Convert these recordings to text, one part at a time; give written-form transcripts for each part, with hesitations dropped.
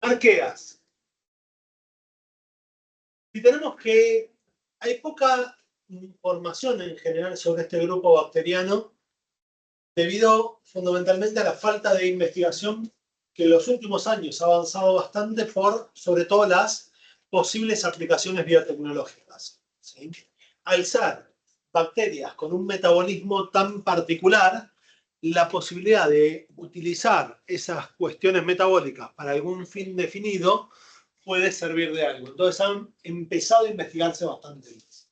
Arqueas. Si tenemos que hay poca información en general sobre este grupo bacteriano debido fundamentalmente a la falta de investigación que en los últimos años ha avanzado bastante por, sobre todo, las posibles aplicaciones biotecnológicas. ¿Sí? Al ser bacterias con un metabolismo tan particular, la posibilidad de utilizar esas cuestiones metabólicas para algún fin definido puede servir de algo. Entonces han empezado a investigarse bastante más.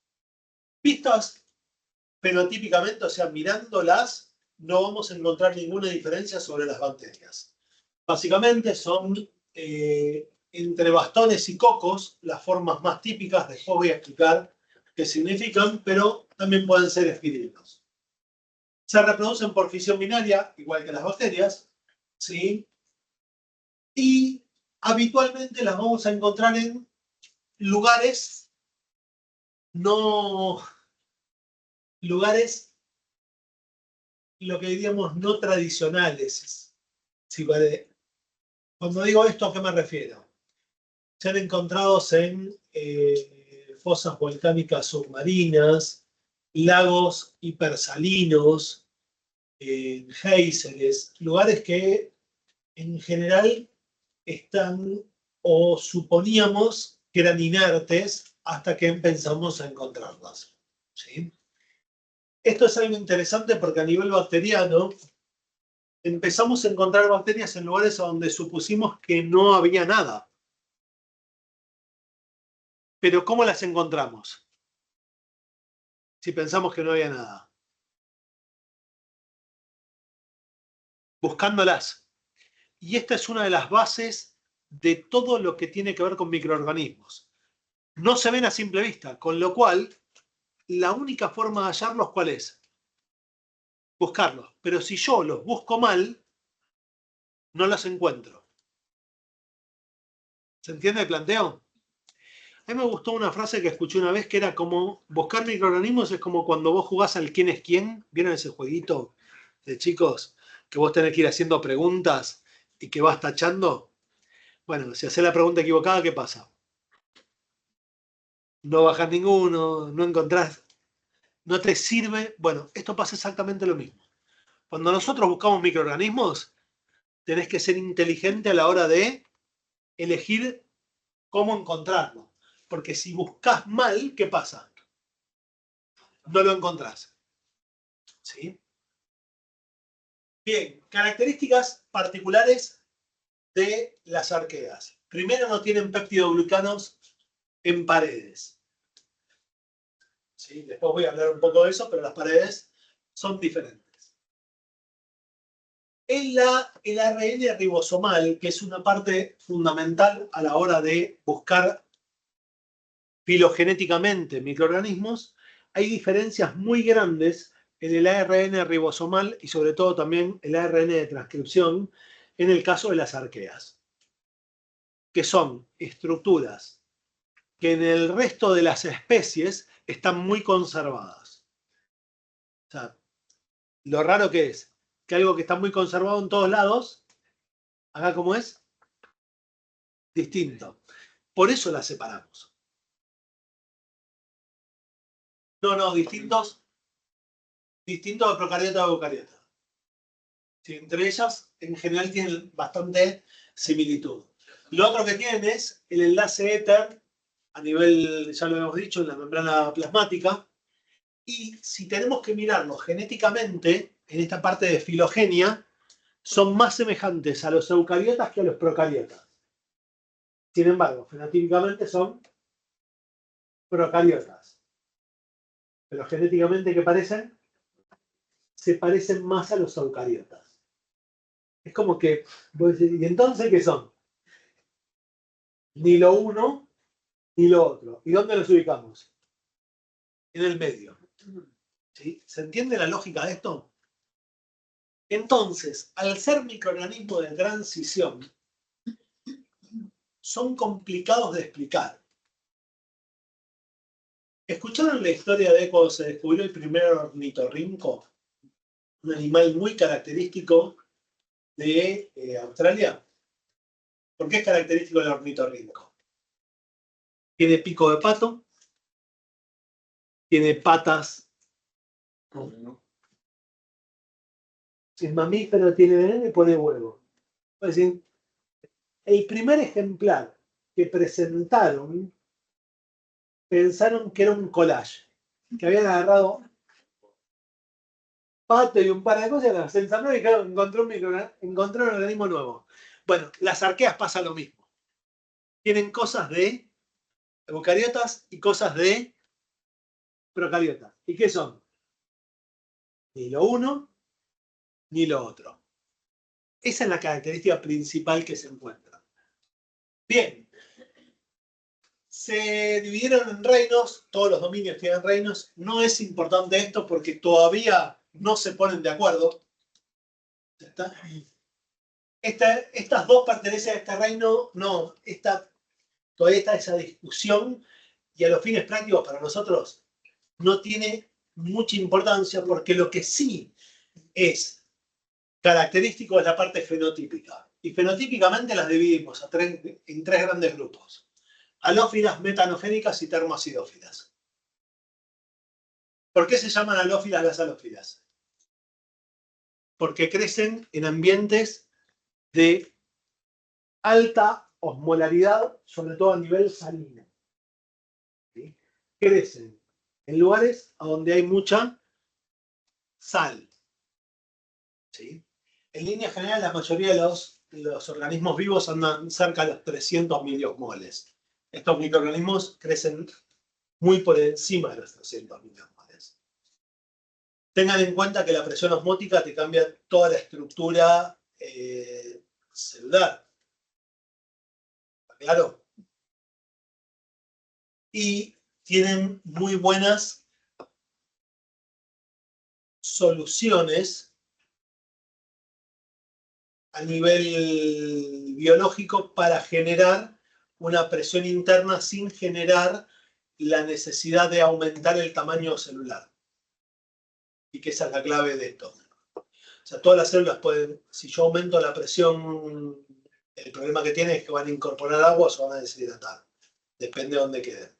Vistas fenotípicamente, o sea, mirándolas, no vamos a encontrar ninguna diferencia sobre las bacterias. Básicamente son entre bastones y cocos las formas más típicas. Después voy a explicar qué significan, pero también pueden ser espíritus. Se reproducen por fisión binaria, igual que las bacterias, ¿sí? Y habitualmente las vamos a encontrar en lugares lo que diríamos no tradicionales. ¿Sí? Cuando digo esto, ¿a qué me refiero? Se han encontrado en fosas volcánicas submarinas, lagos hipersalinos, géiseres, lugares que en general están o suponíamos que eran inertes hasta que empezamos a encontrarlas. ¿Sí? Esto es algo interesante porque a nivel bacteriano empezamos a encontrar bacterias en lugares donde supusimos que no había nada. Pero ¿cómo las encontramos? Si pensamos que no había nada. Buscándolas. Y esta es una de las bases de todo lo que tiene que ver con microorganismos. No se ven a simple vista, con lo cual la única forma de hallarlos, ¿cuál es? Buscarlos. Pero si yo los busco mal, no los encuentro. ¿Se entiende el planteo? A mí me gustó una frase que escuché una vez que era como, buscar microorganismos es como cuando vos jugás al quién es quién. ¿Vieron ese jueguito de chicos? Que vos tenés que ir haciendo preguntas y que vas tachando. Bueno, si haces la pregunta equivocada, ¿qué pasa? No bajás ninguno, no encontrás, no te sirve. Bueno, esto pasa exactamente lo mismo. Cuando nosotros buscamos microorganismos, tenés que ser inteligente a la hora de elegir cómo encontrarlo. Porque si buscas mal, ¿qué pasa? No lo encontrás. ¿Sí? Bien, características particulares de las arqueas. Primero, no tienen peptidoglucanos en paredes. ¿Sí? Después voy a hablar un poco de eso, pero las paredes son diferentes. El ARN ribosomal, que es una parte fundamental a la hora de buscar filogenéticamente microorganismos, hay diferencias muy grandes en el ARN ribosomal y sobre todo también el ARN de transcripción en el caso de las arqueas, que son estructuras que en el resto de las especies están muy conservadas. O sea, lo raro que es que algo que está muy conservado en todos lados, acá como es, distinto. Por eso las separamos. No, distintos de procariota a eucariota. Sí, entre ellas, en general, tienen bastante similitud. Lo otro que tienen es el enlace éter a nivel, ya lo hemos dicho, en la membrana plasmática. Y si tenemos que mirarlos genéticamente, en esta parte de filogenia, son más semejantes a los eucariotas que a los procariotas. Sin embargo, fenotípicamente son procariotas. Pero genéticamente, ¿qué parecen? Se parecen más a los eucariotas. Es como que, ¿y entonces qué son? Ni lo uno ni lo otro. ¿Y dónde los ubicamos? En el medio. ¿Sí? ¿Se entiende la lógica de esto? Entonces, al ser microorganismos de transición, son complicados de explicar. ¿Escucharon la historia de cuando se descubrió el primer ornitorrinco? Un animal muy característico de Australia. ¿Por qué es característico del ornitorrinco? Tiene pico de pato, tiene patas. Si es mamífero, tiene veneno y pone huevo. Es decir, el primer ejemplar que presentaron, pensaron que era un collage, que habían agarrado pato y un par de cosas, se ensamblaron y dijeron, encontró un organismo nuevo. Bueno, las arqueas pasa lo mismo. Tienen cosas de eucariotas y cosas de procariotas. ¿Y qué son? Ni lo uno ni lo otro. Esa es la característica principal que se encuentra. Bien. Se dividieron en reinos, todos los dominios tienen reinos. No es importante esto porque todavía no se ponen de acuerdo. Estas dos pertenecen a este reino, no, todavía está esa discusión y a los fines prácticos para nosotros no tiene mucha importancia porque lo que sí es característico es la parte fenotípica. Y fenotípicamente las dividimos en tres grandes grupos. Halófilas, metanogénicas y termoacidófilas. ¿Por qué se llaman halófilas las halófilas? Porque crecen en ambientes de alta osmolaridad, sobre todo a nivel salino. ¿Sí? Crecen en lugares donde hay mucha sal. ¿Sí? En línea general, la mayoría de los organismos vivos andan cerca de los 300 miliosmoles. Estos microorganismos crecen muy por encima de los 300 miliosmoles. Tengan en cuenta que la presión osmótica te cambia toda la estructura celular. ¿Está claro? Y tienen muy buenas soluciones a nivel biológico para generar una presión interna sin generar la necesidad de aumentar el tamaño celular. Y que esa es la clave de esto. O sea, todas las células pueden, si yo aumento la presión, el problema que tiene es que van a incorporar agua o se van a deshidratar. Depende de dónde queden.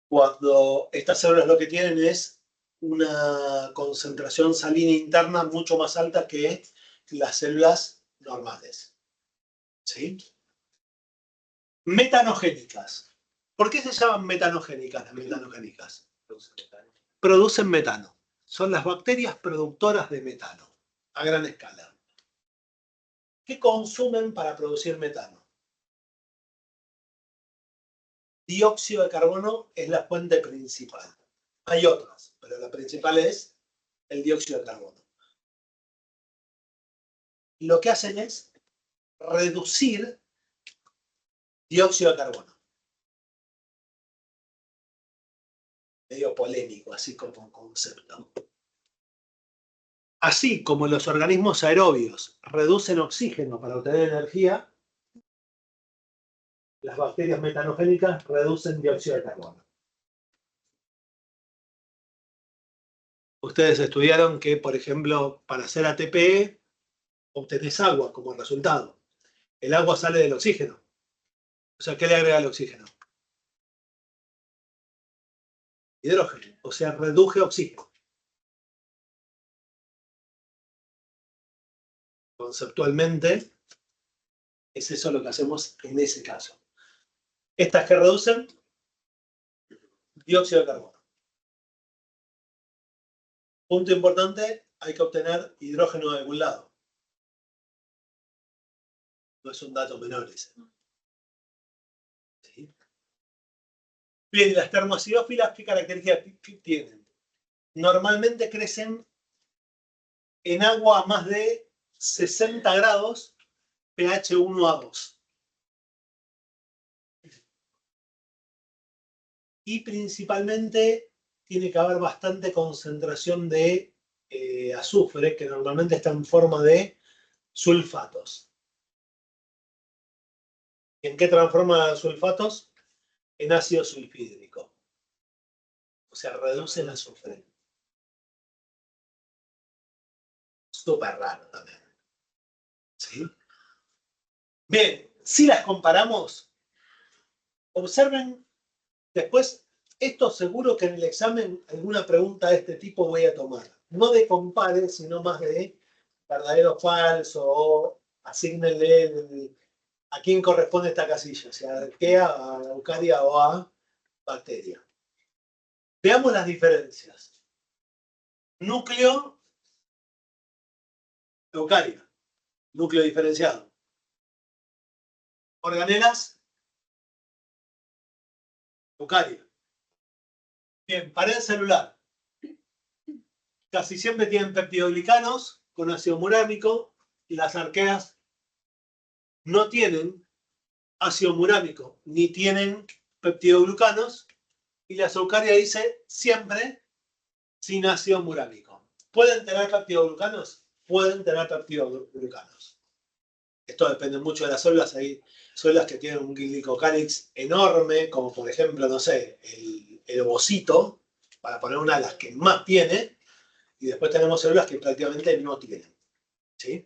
Cuando estas células lo que tienen es una concentración salina interna mucho más alta que las células normales. ¿Sí? Metanogénicas. ¿Por qué se llaman metanogénicas las metanogénicas? Producen metano. Son las bacterias productoras de metano a gran escala. ¿Qué consumen para producir metano? Dióxido de carbono es la fuente principal. Hay otras, pero la principal es el dióxido de carbono. Lo que hacen es reducir dióxido de carbono. Medio polémico, así como un concepto. Así como los organismos aerobios reducen oxígeno para obtener energía, las bacterias metanogénicas reducen dióxido de carbono. Ustedes estudiaron que, por ejemplo, para hacer ATP obtenés agua como resultado. El agua sale del oxígeno. O sea, ¿qué le agrega el oxígeno? Hidrógeno. O sea, reduje oxígeno. Conceptualmente, es eso lo que hacemos en ese caso. Estas que reducen dióxido de carbono. Punto importante, hay que obtener hidrógeno de algún lado. No es un dato menor ese. ¿Sí? Bien, las termoacidófilas, ¿qué características tienen? Normalmente crecen en agua a más de 60 grados, pH 1 a 2. Y principalmente tiene que haber bastante concentración de azufre, que normalmente está en forma de sulfatos. ¿En qué transforma los sulfatos? En ácido sulfídrico. O sea, reduce el azufre. Súper raro también. ¿Sí? Bien, Si las comparamos, observen después, esto seguro que en el examen alguna pregunta de este tipo voy a tomar. No de compare, sino más de verdadero o falso, o asígnenle a quién corresponde esta casilla, si a arquea, a eucaria o a bacteria. Veamos las diferencias. Núcleo, eucaria. Núcleo diferenciado. Organelas, eucaria. Bien, pared celular. Casi siempre tienen peptidoglicanos con ácido murámico y las arqueas no tienen ácido murámico ni tienen peptidoglucanos y la eucaria dice siempre sin ácido murámico. ¿Pueden tener peptidoglucanos? Pueden tener peptidoglucanos. Esto depende mucho de las células. Hay células que tienen un glicocálix enorme, como por ejemplo, no sé, el ovocito, para poner una de las que más tiene, y después tenemos células que prácticamente no tienen. ¿Sí?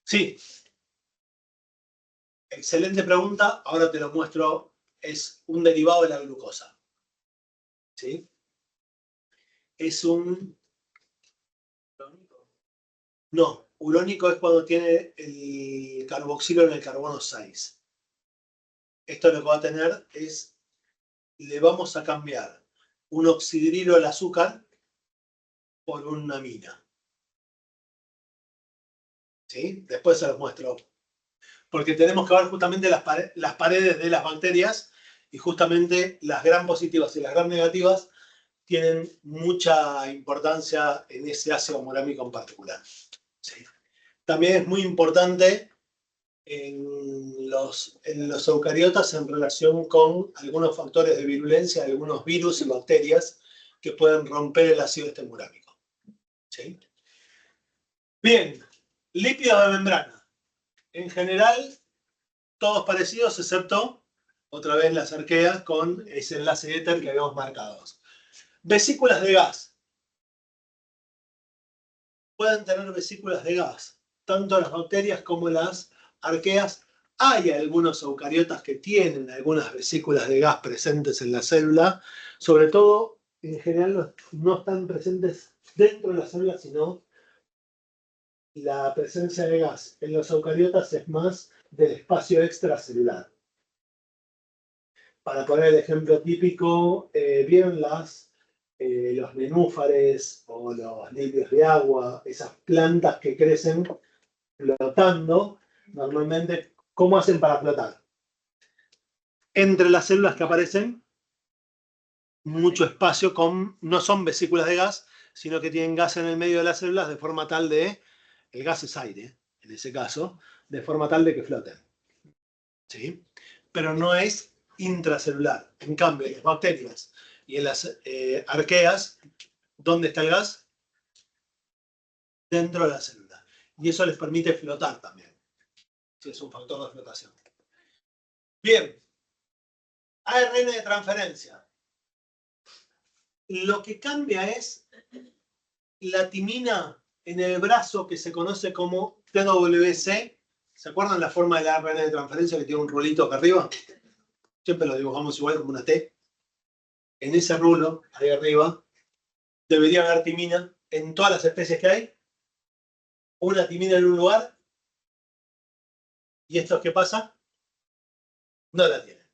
Sí. Excelente pregunta. Ahora te lo muestro. Es un derivado de la glucosa. ¿Sí? Es un... No, urónico es cuando tiene el carboxilo en el carbono 6. Esto lo que va a tener es, le vamos a cambiar un oxidrilo al azúcar por una amina. ¿Sí? Después se los muestro. Porque tenemos que ver justamente las paredes de las bacterias y justamente las gram positivas y las gram negativas tienen mucha importancia en ese ácido murámico en particular. ¿Sí? También es muy importante en los eucariotas en relación con algunos factores de virulencia, algunos virus y bacterias que pueden romper el ácido murámico. ¿Sí? Bien, lípidos de membrana. En general, todos parecidos, excepto, otra vez, las arqueas con ese enlace éter que habíamos marcado. Vesículas de gas. Pueden tener vesículas de gas, tanto las bacterias como las arqueas. Hay algunos eucariotas que tienen algunas vesículas de gas presentes en la célula, sobre todo, en general, no están presentes dentro de la célula, sino la presencia de gas en los eucariotas es más del espacio extracelular. Para poner el ejemplo típico, ¿vieron los nenúfares o los lirios de agua? Esas plantas que crecen flotando, normalmente, ¿cómo hacen para flotar? Entre las células que aparecen, mucho espacio no son vesículas de gas, sino que tienen gas en el medio de las células de forma tal de, el gas es aire, en ese caso, de forma tal de que floten. ¿Sí? Pero no es intracelular. En cambio, en las bacterias y en las arqueas, ¿dónde está el gas? Dentro de la célula. Y eso les permite flotar también. Sí, es un factor de flotación. Bien. ARN de transferencia. Lo que cambia es la timina en el brazo que se conoce como TWC. ¿Se acuerdan la forma del ARN de transferencia que tiene un rulito acá arriba? Siempre lo dibujamos igual como una T. En ese rulo, ahí arriba, debería haber timina en todas las especies que hay. Una timina en un lugar. ¿Y esto qué pasa? No la tienen.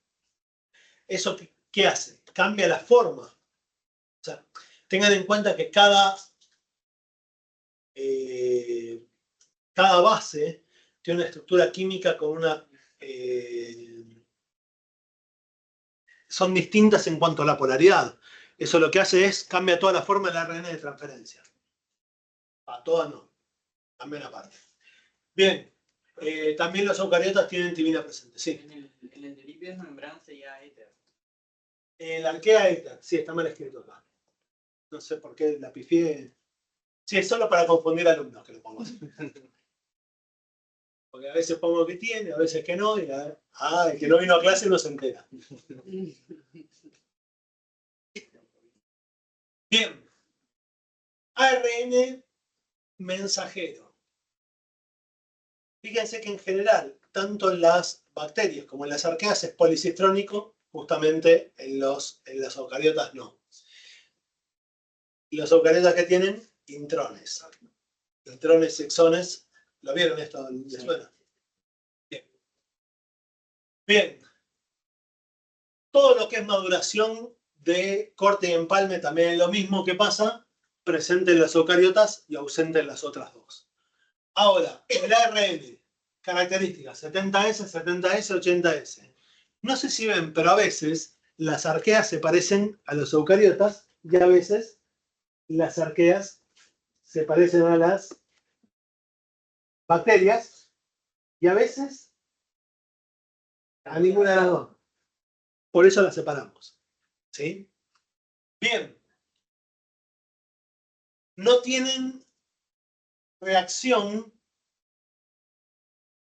¿Eso qué hace? Cambia la forma. O sea, tengan en cuenta que cada base tiene una estructura química con una... son distintas en cuanto a la polaridad. Eso lo que hace es cambia toda la forma del ARN de transferencia. A todas no. Cambia una parte. Bien. También los eucariotas tienen timina presente. Sí. En el de lípidos de membrana sería éter. El arquea éter. Sí, está mal escrito acá. No sé por qué la pifié. Sí, es solo para confundir alumnos que lo pongo así. Porque a veces pongo que tiene, a veces que no, y el que no vino a clase no se entera. Bien. ARN mensajero. Fíjense que en general tanto en las bacterias como en las arqueas es policitrónico, justamente en las eucariotas no. Los eucariotas que tienen intrones. Intrones, exones. ¿Lo vieron esto? ¿Les suena? Bien. Bien. Todo lo que es maduración de corte y empalme también es lo mismo que pasa, presente en las eucariotas y ausente en las otras dos. Ahora, el ARN, características 70S, 70S, 80S. No sé si ven, pero a veces las arqueas se parecen a los eucariotas y a veces las arqueas se parecen a las bacterias y a veces a ninguna de las dos. Por eso las separamos. ¿Sí? Bien. No tienen reacción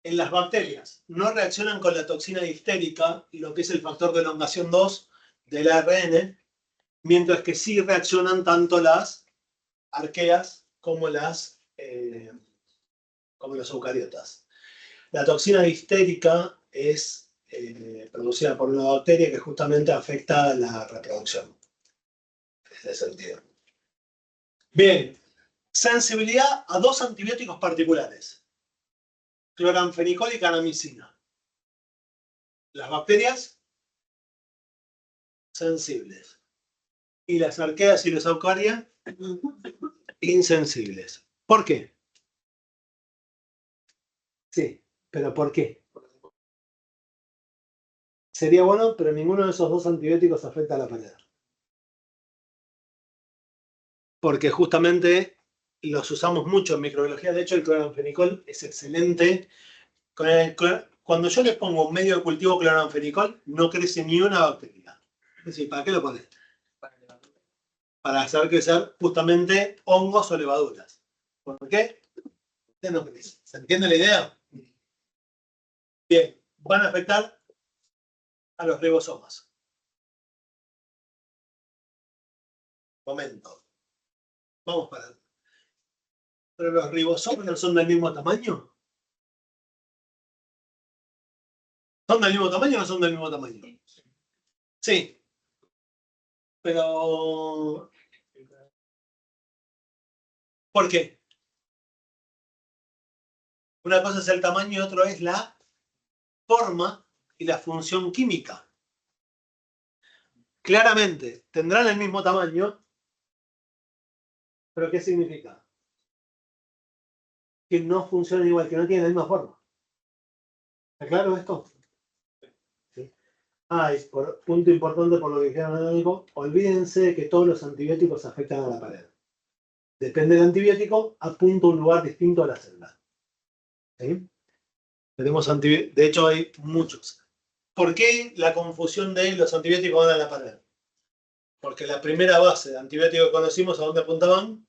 en las bacterias. No reaccionan con la toxina diftérica, lo que es el factor de elongación 2 del ARN, mientras que sí reaccionan tanto las arqueas como las eucariotas. La toxina diftérica es producida por una bacteria que justamente afecta a la reproducción. En ese sentido. Bien, sensibilidad a dos antibióticos particulares: cloranfenicol y kanamicina. Las bacterias, sensibles. Y las arqueas y los eucarias, insensibles. ¿Por qué? Sí, pero ¿por qué? Sería bueno, pero ninguno de esos dos antibióticos afecta a la pared. Porque justamente los usamos mucho en microbiología. De hecho, el cloranfenicol es excelente. Cuando yo le pongo un medio de cultivo cloranfenicol, no crece ni una bacteria. Es decir, ¿para qué lo pones? Para hacer crecer justamente hongos o levaduras. ¿Por qué? Usted no crece. ¿Se entiende la idea? Bien, van a afectar a los ribosomas. Momento. Vamos para adelante. ¿Pero los ribosomas no son del mismo tamaño? ¿Son del mismo tamaño o no son del mismo tamaño? Sí. Pero... ¿por qué? Una cosa es el tamaño y otra es la forma y la función química. Claramente, tendrán el mismo tamaño, pero ¿qué significa? Que no funcionan igual, que no tienen la misma forma. ¿Está claro esto? Sí. Y por punto importante por lo que dijeron, olvídense de que todos los antibióticos afectan a la pared. Depende del antibiótico, apunta a un lugar distinto a la célula. ¿Sí? Tenemos antibióticos, de hecho hay muchos. ¿Por qué la confusión de los antibióticos van a la pared? Porque la primera base de antibióticos que conocimos, ¿a dónde apuntaban?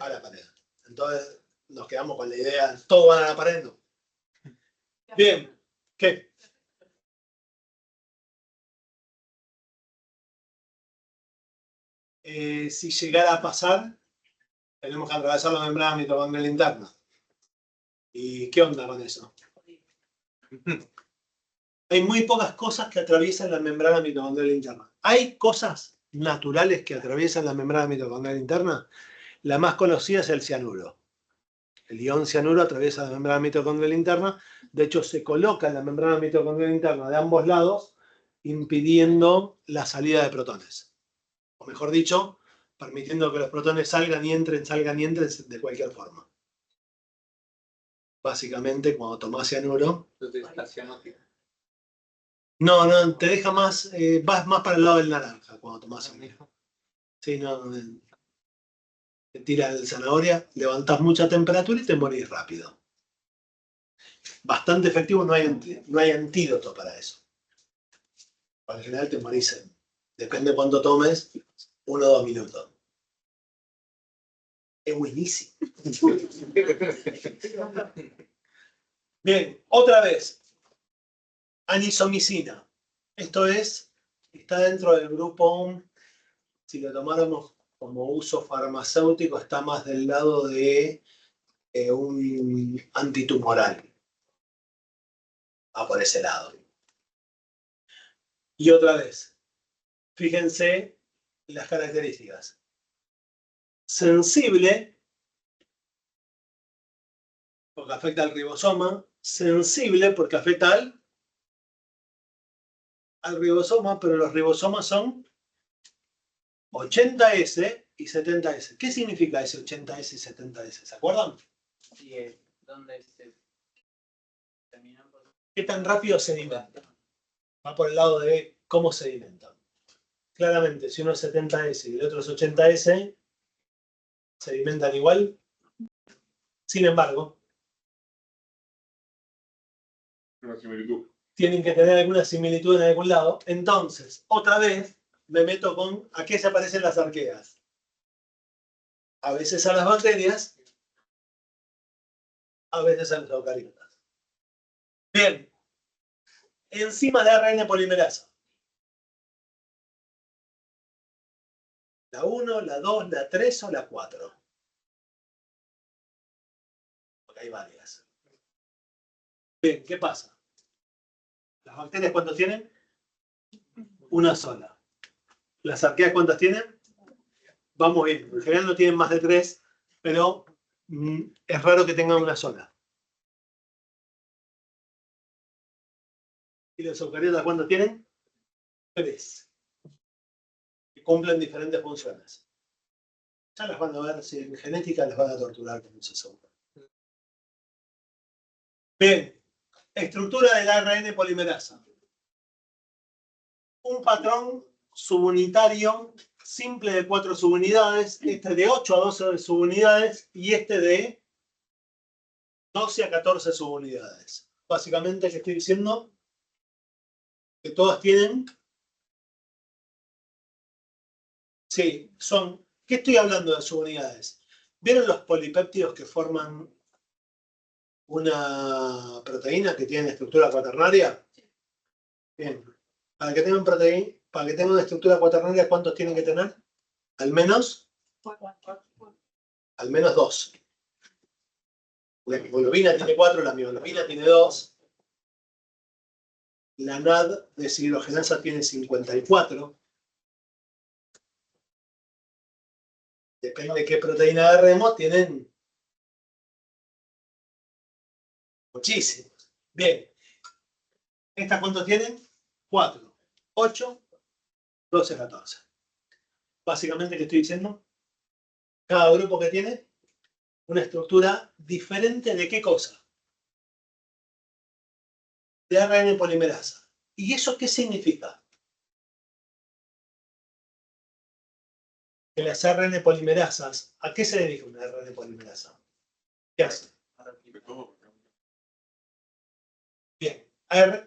A la pared. Entonces nos quedamos con la idea, ¿todos van a la pared? No. Bien, ¿qué? Si llegara a pasar, tenemos que atravesar la membrana mitocondrial interna. ¿Y qué onda con eso? Hay muy pocas cosas que atraviesan la membrana mitocondrial interna. Hay cosas naturales que atraviesan la membrana mitocondrial interna. La más conocida es el cianuro. El ion cianuro atraviesa la membrana mitocondrial interna. De hecho, se coloca en la membrana mitocondrial interna de ambos lados, impidiendo la salida de protones. O mejor dicho, permitiendo que los protones salgan y entren de cualquier forma. Básicamente, cuando tomás cianuro... No, te deja más... vas más para el lado del naranja cuando tomás cianuro. Sí, no... te tira el zanahoria, levantás mucha temperatura y te morís rápido. Bastante efectivo, no hay antídoto para eso. Al general te morís en, depende de cuánto tomes, 1 o 2 minutos. Es buenísimo. Bien, otra vez. Anisomicina. Esto está dentro del grupo, si lo tomáramos como uso farmacéutico, está más del lado de un antitumoral. Va por ese lado. Y otra vez, fíjense las características. Sensible, porque afecta al ribosoma. Sensible, porque afecta al ribosoma, pero los ribosomas son 80S y 70S. ¿Qué significa ese 80S y 70S? ¿Se acuerdan? Sí, donde se terminan por... ¿Qué tan rápido sedimentan? Va por el lado de cómo sedimentan. Claramente, si uno es 70S y el otro es 80S, sedimentan igual. Sin embargo, Una similitud. tienen que tener alguna similitud en algún lado. Entonces, otra vez, me meto con a qué se parecen las arqueas. A veces a las bacterias, a veces a los eucariotas. Bien. Enzimas de ARN polimerasa. La 1, la 2, la 3 o la 4. Porque hay varias. Bien, ¿qué pasa? ¿Las bacterias cuántas tienen? Una sola. ¿Las arqueas cuántas tienen? Vamos bien. En general no tienen más de 3, pero es raro que tengan una sola. ¿Y los eucariotas cuántos tienen? 3. Y cumplen diferentes funciones. Ya las van a ver, si en genética les van a torturar con eso seguro. Bien. Estructura del ARN polimerasa. Un patrón subunitario simple de 4 subunidades, este de 8 a 12 subunidades y este de 12 a 14 subunidades. Básicamente, ¿qué estoy diciendo? Que todas tienen... Sí, son... ¿Qué estoy hablando de subunidades? ¿Vieron los polipéptidos que forman una proteína que tiene estructura cuaternaria? Bien. Para que tengan proteína, para que tengan una estructura cuaternaria, ¿cuántos tienen que tener? Al menos 2. La hemoglobina tiene 4, la mioglobina tiene 2. La NAD deshidrogenasa tiene 54. Depende de qué proteína agarremos, tienen muchísimos. Bien. ¿Estas cuántos tienen? 4, 8, 12, 14. Básicamente, ¿qué estoy diciendo? Cada grupo que tiene una estructura diferente de qué cosa? De ARN polimerasa. ¿Y eso qué significa? Que las ARN polimerasas, ¿a qué se dedica una ARN polimerasa? ¿Qué hace? Bien,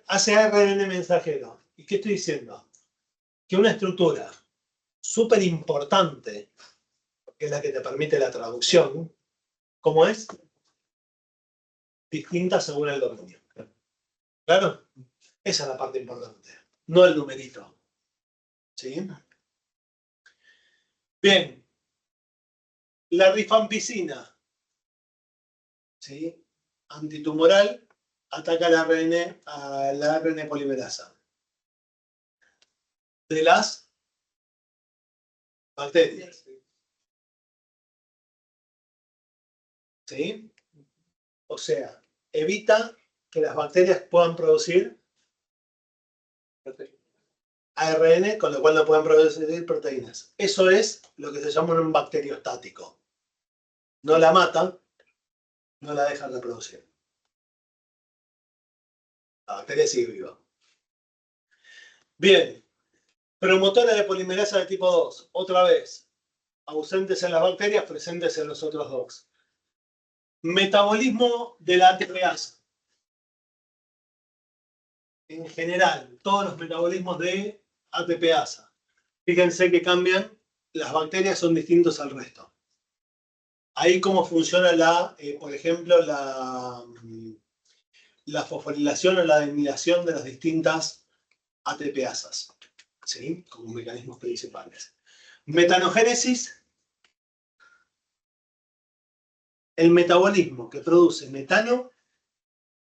hace ARN mensajero. ¿Y qué estoy diciendo? Que una estructura súper importante, que es la que te permite la traducción, ¿cómo es? Distinta según el dominio. ¿Claro? Esa es la parte importante, no el numerito. ¿Sí? Bien. La rifampicina, ¿sí? Antitumoral, ataca al ARN polimerasa de las bacterias. ¿Sí? O sea, evita que las bacterias puedan producir ARN, con lo cual no pueden producir proteínas. Eso es lo que se llama un bacteriostático. No la mata, no la deja reproducir. La bacteria sigue viva. Bien. Promotores de polimerasa de tipo 2. Otra vez. Ausentes en las bacterias, presentes en los otros dos. Metabolismo de la ATPasa. En general, todos los metabolismos de ATPasa. Fíjense que cambian. Las bacterias son distintos al resto. Ahí cómo funciona por ejemplo, la fosforilación o la desmilación de las distintas ATPasas. ¿Sí? Como mecanismos principales. Metanogénesis. El metabolismo que produce metano,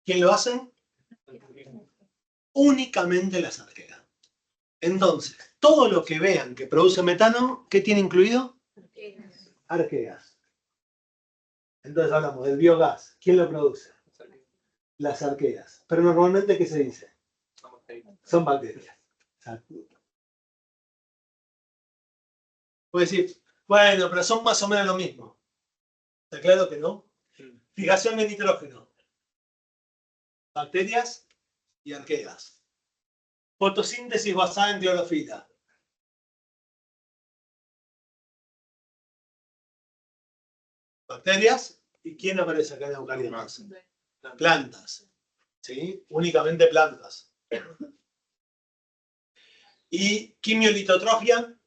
¿quién lo hace? únicamente las arqueas. Entonces, todo lo que vean que produce metano, ¿qué tiene incluido? Arqueas. Entonces hablamos del biogás. ¿Quién lo produce? Las arqueas. Pero normalmente, ¿qué se dice? Son bacterias. Puedes decir, bueno, pero son más o menos lo mismo. ¿Está claro que no? Fijación de nitrógeno. Bacterias y arqueas. Fotosíntesis basada en clorofila. Bacterias. ¿Y quién aparece acá en eucariotas? Plantas. ¿Sí? Únicamente plantas. ¿Y quimiolitotrofia?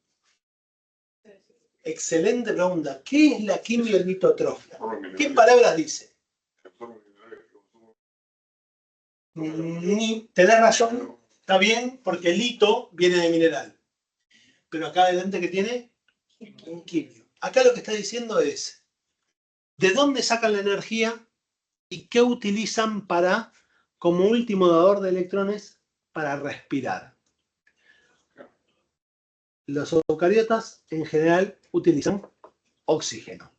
Excelente pregunta. ¿Qué es la quimiolitotrofia? ¿Qué palabras dice? Tenés razón, está bien, porque lito viene de mineral. Pero acá adelante que tiene un quimio. Acá lo que está diciendo es, ¿de dónde sacan la energía y qué utilizan para, como último dador de electrones, para respirar? Los eucariotas en general utilizan oxígeno.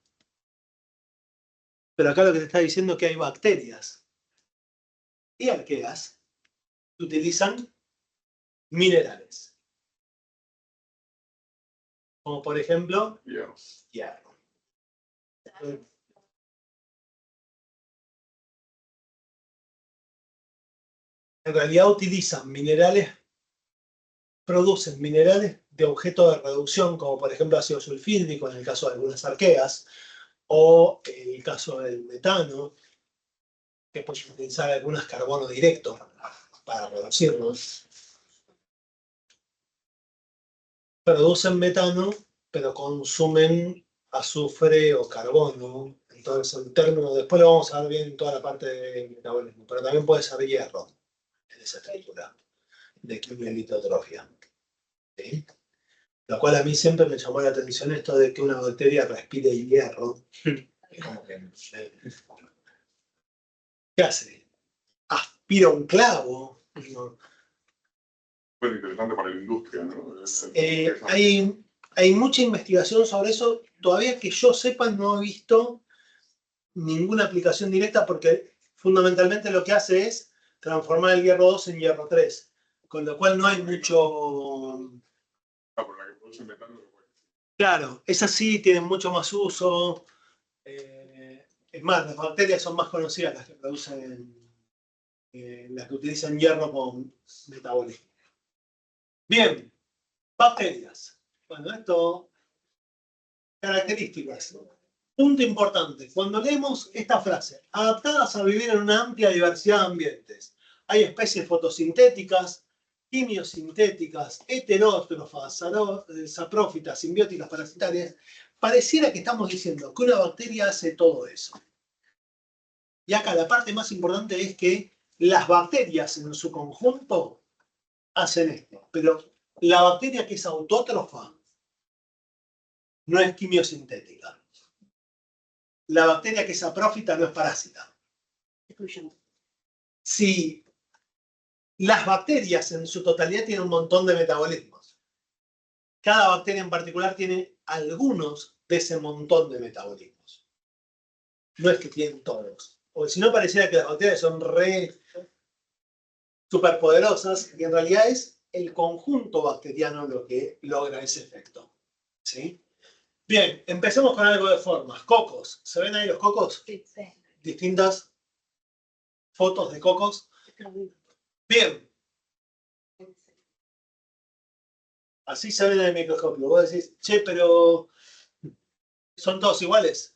Pero acá lo que te está diciendo es que hay bacterias y arqueas que utilizan minerales. Como por ejemplo, hierro. En realidad utilizan minerales, producen minerales de objeto de reducción, como por ejemplo ácido sulfídrico en el caso de algunas arqueas, o en el caso del metano, que pueden utilizar algunos carbono directo para reducirlos. Producen metano, pero consumen azufre o carbono. Entonces, el término, después lo vamos a ver bien en toda la parte de metabolismo, pero también puede ser hierro en esa estructura de quimiolitotrofia. ¿Sí? Lo cual a mí siempre me llamó la atención esto de que una bacteria respire hierro. Como que, ¿qué hace? Aspira un clavo. ¿No? Pues interesante para la industria, ¿no? Hay mucha investigación sobre eso. Todavía que yo sepa no he visto ninguna aplicación directa porque fundamentalmente lo que hace es transformar el hierro 2 en hierro 3. Con lo cual no hay mucho... Por la que produce metano. Claro, esas sí tienen mucho más uso. Es más, las bacterias son más conocidas las que producen, las que utilizan hierro con metabolismo. Bien, bacterias. Bueno, esto, características. Punto importante. Cuando leemos esta frase, adaptadas a vivir en una amplia diversidad de ambientes. Hay especies fotosintéticas, quimiosintéticas, heterótrofas, saprófitas, simbióticas, parasitarias. Pareciera que estamos diciendo que una bacteria hace todo eso. Y acá la parte más importante es que las bacterias en su conjunto hacen esto. Pero la bacteria que es autótrofa no es quimiosintética. La bacteria que es saprófita no es parásita. Si las bacterias en su totalidad tienen un montón de metabolismos, cada bacteria en particular tiene algunos de ese montón de metabolismos. No es que tienen todos. Porque si no pareciera que las bacterias son re superpoderosas, y en realidad es el conjunto bacteriano lo que logra ese efecto. ¿Sí? Bien, empecemos con algo de formas. Cocos. ¿Se ven ahí los cocos? Sí. Distintas fotos de cocos. Bien. Así se ven en el microscopio. Vos decís, che, pero ¿son todos iguales?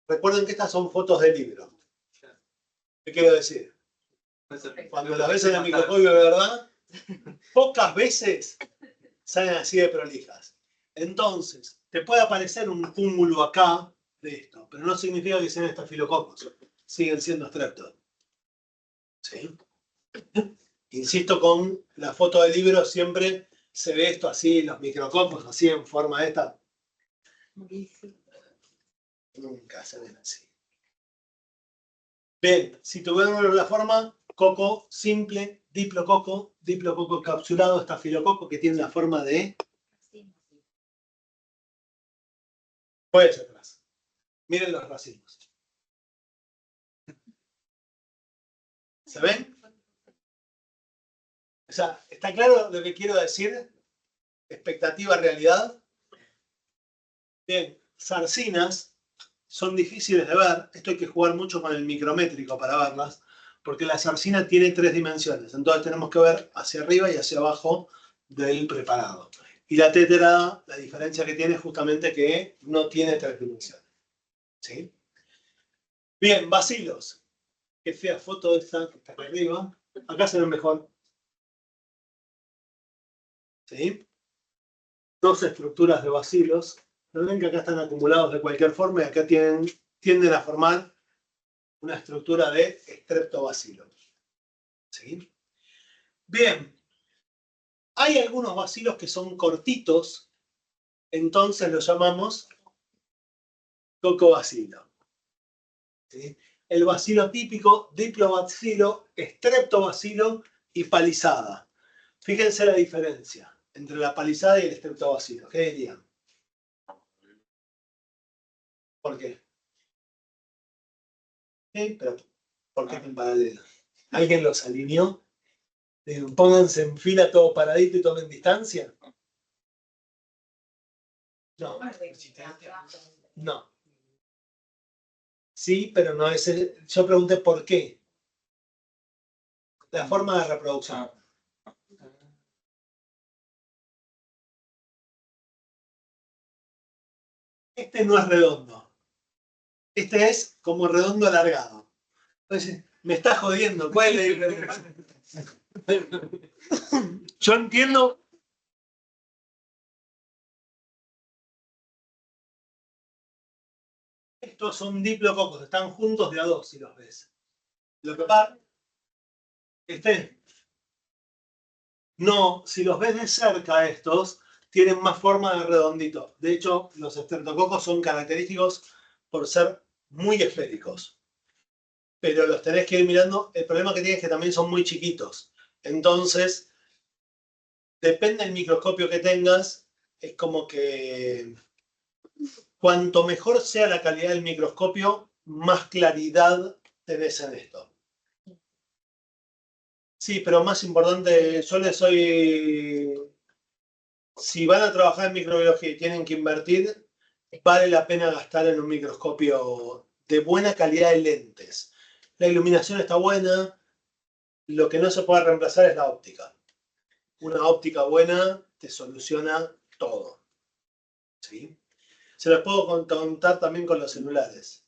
Recuerden que estas son fotos de libro. ¿Qué quiero decir? Cuando las ves en el microscopio de verdad, pocas veces salen así de prolijas. Entonces, te puede aparecer un cúmulo acá de esto, pero no significa que sean estafilococos. Siguen siendo extractos. ¿Sí? Insisto, con la foto del libro siempre se ve esto así, los micrococos así en forma esta. Nunca se ven así. Bien, si tuviéramos la forma coco simple, diplococo encapsulado, estafilococo, que tiene la forma de... Voy hacia atrás. Miren los racimos. ¿Se ven? O sea, ¿está claro lo que quiero decir? Expectativa, realidad. Bien, zarcinas son difíciles de ver. Esto hay que jugar mucho con el micrométrico para verlas, porque la zarcina tiene 3 dimensiones. Entonces tenemos que ver hacia arriba y hacia abajo del preparado. Y la tétrada, la diferencia que tiene es justamente que no tiene 3 dimensiones. ¿Sí? Bien, bacilos. Qué fea foto esta que está aquí arriba. Acá se ve mejor. ¿Sí? 2 estructuras de bacilos. ¿No ven que acá están acumulados de cualquier forma y acá tienden a formar una estructura de estreptobacilo? ¿Sí? Bien. Hay algunos bacilos que son cortitos, entonces los llamamos cocobacilo. ¿Sí? El bacilo típico, diplobacilo, estreptobacilo y palizada. Fíjense la diferencia entre la palizada y el estreptobacilo. ¿Qué dirían? ¿Por qué? ¿Sí? Pero ¿por qué en paralelo? ¿Alguien los alineó? Pónganse en fila todo paradito y tomen distancia. No. No. Sí, pero no es... Yo pregunté por qué. La forma de reproducción. Este no es redondo. Este es como redondo alargado. Entonces, me está jodiendo. ¿Cuál es la diferencia? Yo entiendo. Estos son diplococos, están juntos de a 2 si los ves. Lo que pasa, no, si los ves de cerca estos, tienen más forma de redondito. De hecho, los estreptococos son característicos por ser muy esféricos. Pero los tenés que ir mirando. El problema que tienen es que también son muy chiquitos. Entonces, depende del microscopio que tengas, es como que cuanto mejor sea la calidad del microscopio, más claridad tenés en esto. Sí, pero más importante, yo les soy... Si van a trabajar en microbiología y tienen que invertir, vale la pena gastar en un microscopio de buena calidad de lentes. La iluminación está buena, lo que no se puede reemplazar es la óptica. Una óptica buena te soluciona todo. ¿Sí? Se los puedo contar también con los celulares.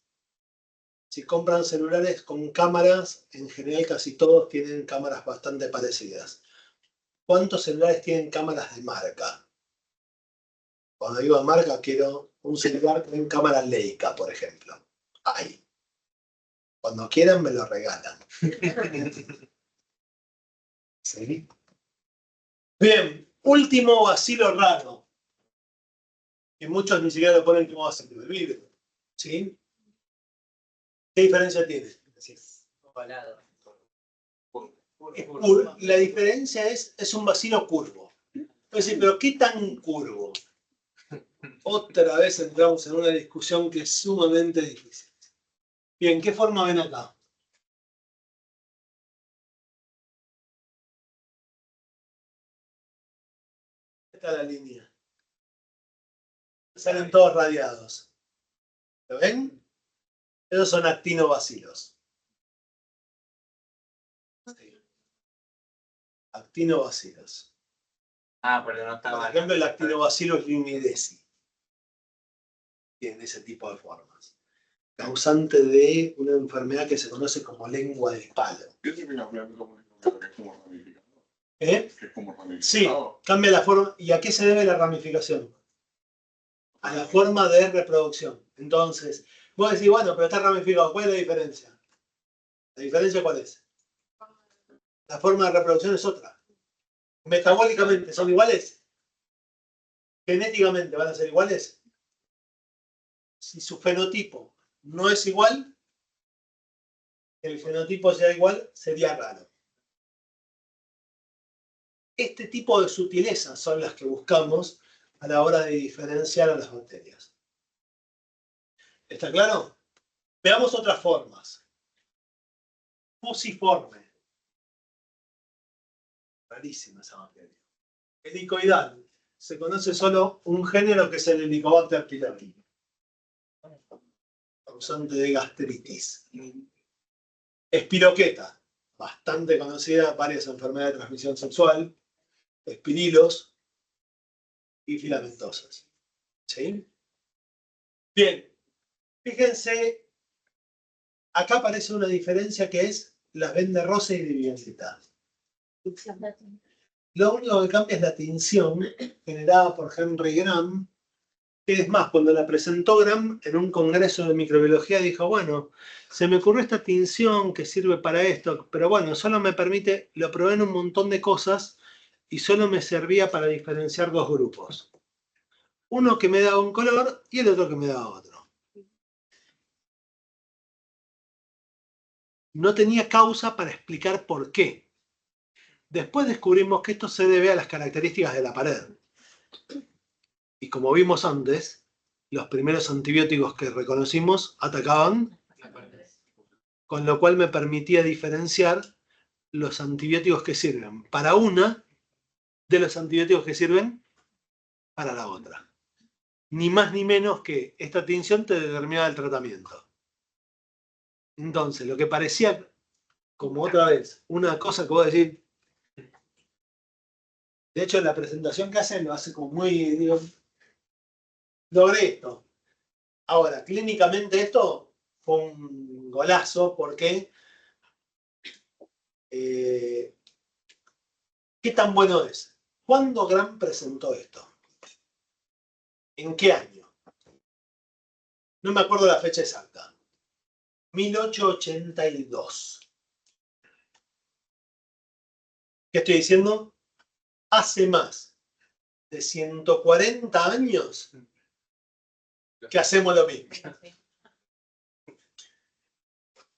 Si compran celulares con cámaras, en general casi todos tienen cámaras bastante parecidas. ¿Cuántos celulares tienen cámaras de marca? Cuando digo de marca, quiero un celular con cámara Leica, por ejemplo. Hay. Cuando quieran me lo regalan. ¿Sí? Bien, último bacilo raro. Que muchos ni siquiera lo ponen como bacilo de vidrio. ¿Sí? ¿Qué diferencia tiene? Ovalado. La diferencia es un bacilo curvo. Entonces, ¿pero qué tan curvo? Otra vez entramos en una discusión que es sumamente difícil. Bien, ¿qué forma ven acá? Esta es la línea. Salen todos radiados. ¿Lo ven? Esos son actinobacilos. Sí. Actinobacilos. Pero no estaba. Por ejemplo, el actinobacillus lignidesi. Tiene ese tipo de formas. Causante de una enfermedad que se conoce como lengua de palo. ¿Qué significa que es como ramificado? ¿Eh? Que es como ramificado. Sí, cambia la forma. ¿Y a qué se debe la ramificación? A la forma de reproducción. Entonces, vos decís, bueno, pero está ramificado. ¿Cuál es la diferencia? ¿La diferencia cuál es? La forma de reproducción es otra. Metabólicamente, ¿son iguales? Genéticamente, ¿van a ser iguales? Si su fenotipo no es igual, el fenotipo sea igual, sería raro. Este tipo de sutilezas son las que buscamos a la hora de diferenciar a las bacterias. ¿Está claro? Veamos otras formas. Fusiforme. Rarísima esa bacteria. Helicoidal. Se conoce solo un género que es el Helicobacter pylori, causante de gastritis. Espiroqueta, bastante conocida, varias enfermedades de transmisión sexual, espirilos y filamentosas. ¿Sí? Bien, fíjense, acá aparece una diferencia que es las ven de rosa y de violeta. Lo único que cambia es la tinción generada por Henry Graham, que es más, cuando la presentó Graham en un congreso de microbiología dijo, bueno, se me ocurrió esta tinción que sirve para esto, pero bueno, solo me permite, lo probé en un montón de cosas y solo me servía para diferenciar dos grupos. Uno que me daba un color y el otro que me daba otro. No tenía causa para explicar por qué. Después descubrimos que esto se debe a las características de la pared. Y como vimos antes, los primeros antibióticos que reconocimos atacaban, con lo cual me permitía diferenciar los antibióticos que sirven para una de los antibióticos que sirven para la otra. Ni más ni menos que esta tinción te determinaba el tratamiento. Entonces, lo que parecía, como otra vez, una cosa que vos decís, de hecho la presentación que hacen lo hace como muy, digo, logré esto. Ahora, clínicamente esto fue un golazo porque ¿qué tan bueno es? ¿Cuándo Graham presentó esto? ¿En qué año? No me acuerdo la fecha exacta. 1882. ¿Qué estoy diciendo? Hace más de 140 años que hacemos lo mismo.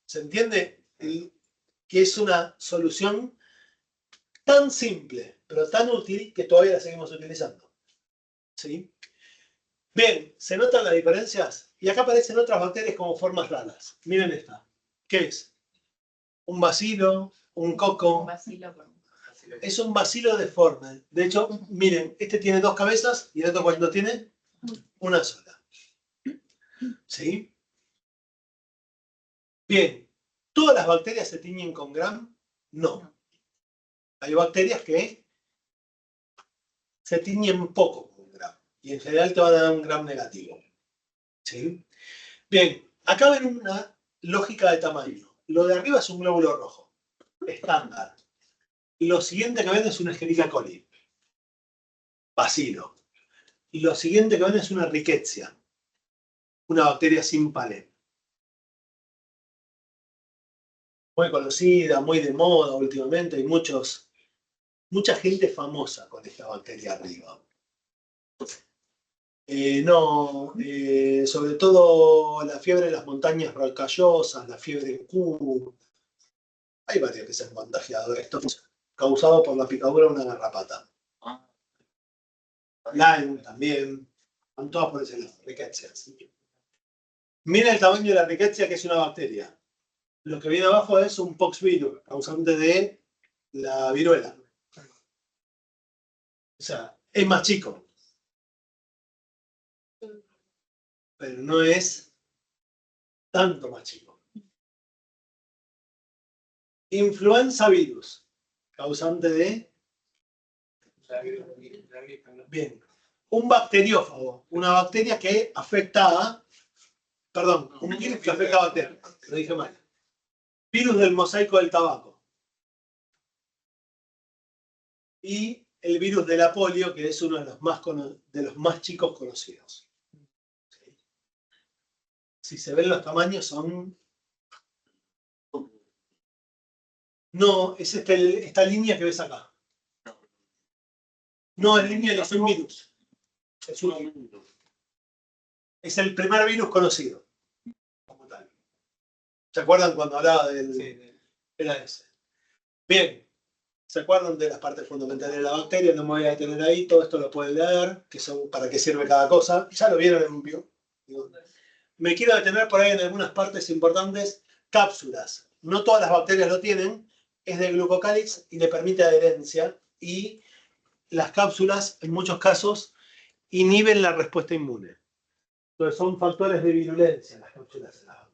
¿Se entiende? Que es una solución tan simple, pero tan útil que todavía la seguimos utilizando. ¿Sí? Bien, ¿se notan las diferencias? Y acá aparecen otras bacterias como formas raras. Miren esta. ¿Qué es? Un bacilo, un coco. Es un bacilo deforme. De hecho, miren, este tiene dos cabezas y el otro cuando tiene una sola. ¿Sí? Bien, ¿todas las bacterias se tiñen con Gram? No. Hay bacterias que se tiñen poco con Gram y en general te van a dar un Gram negativo. ¿Sí? Bien, acá ven una lógica de tamaño. Lo de arriba es un glóbulo rojo, estándar. Y lo siguiente que ven es una Escherichia coli, bacilo. Y lo siguiente que ven es una Rickettsia, una bacteria sin palet. Muy conocida, muy de moda últimamente, hay mucha gente famosa con esta bacteria arriba. Sobre todo la fiebre de las montañas rocallosas, la fiebre Q. Hay varios que se han contagiado de esto, causado por la picadura de una garrapata. Lyme también, van todas por ese lado, Rickettsia. Mira el tamaño de la Rickettsia, que es una bacteria. Lo que viene abajo es un poxvirus, causante de la viruela. O sea, es más chico. Pero no es tanto más chico. Influenza virus, causante de... Bien. Un bacteriófago, una bacteria que afecta a... Perdón, un virus que afecta a bacterias. Lo dije mal. Virus del mosaico del tabaco. Y el virus de la polio, que es uno de los más chicos conocidos. Si se ven los tamaños son... No, es esta línea que ves acá. No, es línea de los virus. Es el primer virus conocido, como tal. ¿Se acuerdan cuando hablaba del... Sí. Era ese. Bien. ¿Se acuerdan de las partes fundamentales de la bacteria? No me voy a detener ahí, todo esto lo pueden leer, que son para qué sirve cada cosa. Ya lo vieron en un video. Me quiero detener por ahí en algunas partes importantes. Cápsulas. No todas las bacterias lo tienen. Es de glucocálix y le permite adherencia. Y las cápsulas, en muchos casos, inhiben la respuesta inmune. Entonces son factores de virulencia las cápsulas en las bacterias.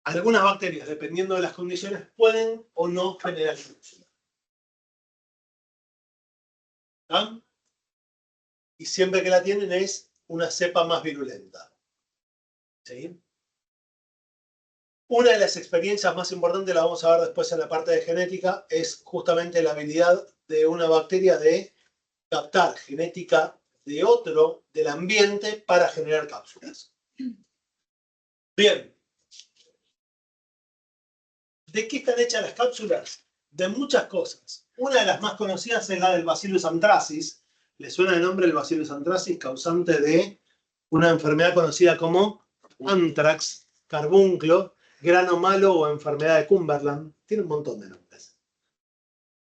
Algunas bacterias, dependiendo de las condiciones, pueden o no generar cápsulas. ¿Ah? Y siempre que la tienen es una cepa más virulenta. ¿Sí? Una de las experiencias más importantes, la vamos a ver después en la parte de genética, es justamente la habilidad de una bacteria de captar genética de otro, del ambiente, para generar cápsulas. Bien. ¿De qué están hechas las cápsulas? De muchas cosas. Una de las más conocidas es la del Bacillus anthracis. ¿Le suena el nombre del Bacillus anthracis? Causante de una enfermedad conocida como anthrax, carbunclo, grano malo o enfermedad de Cumberland. Tiene un montón de nombres.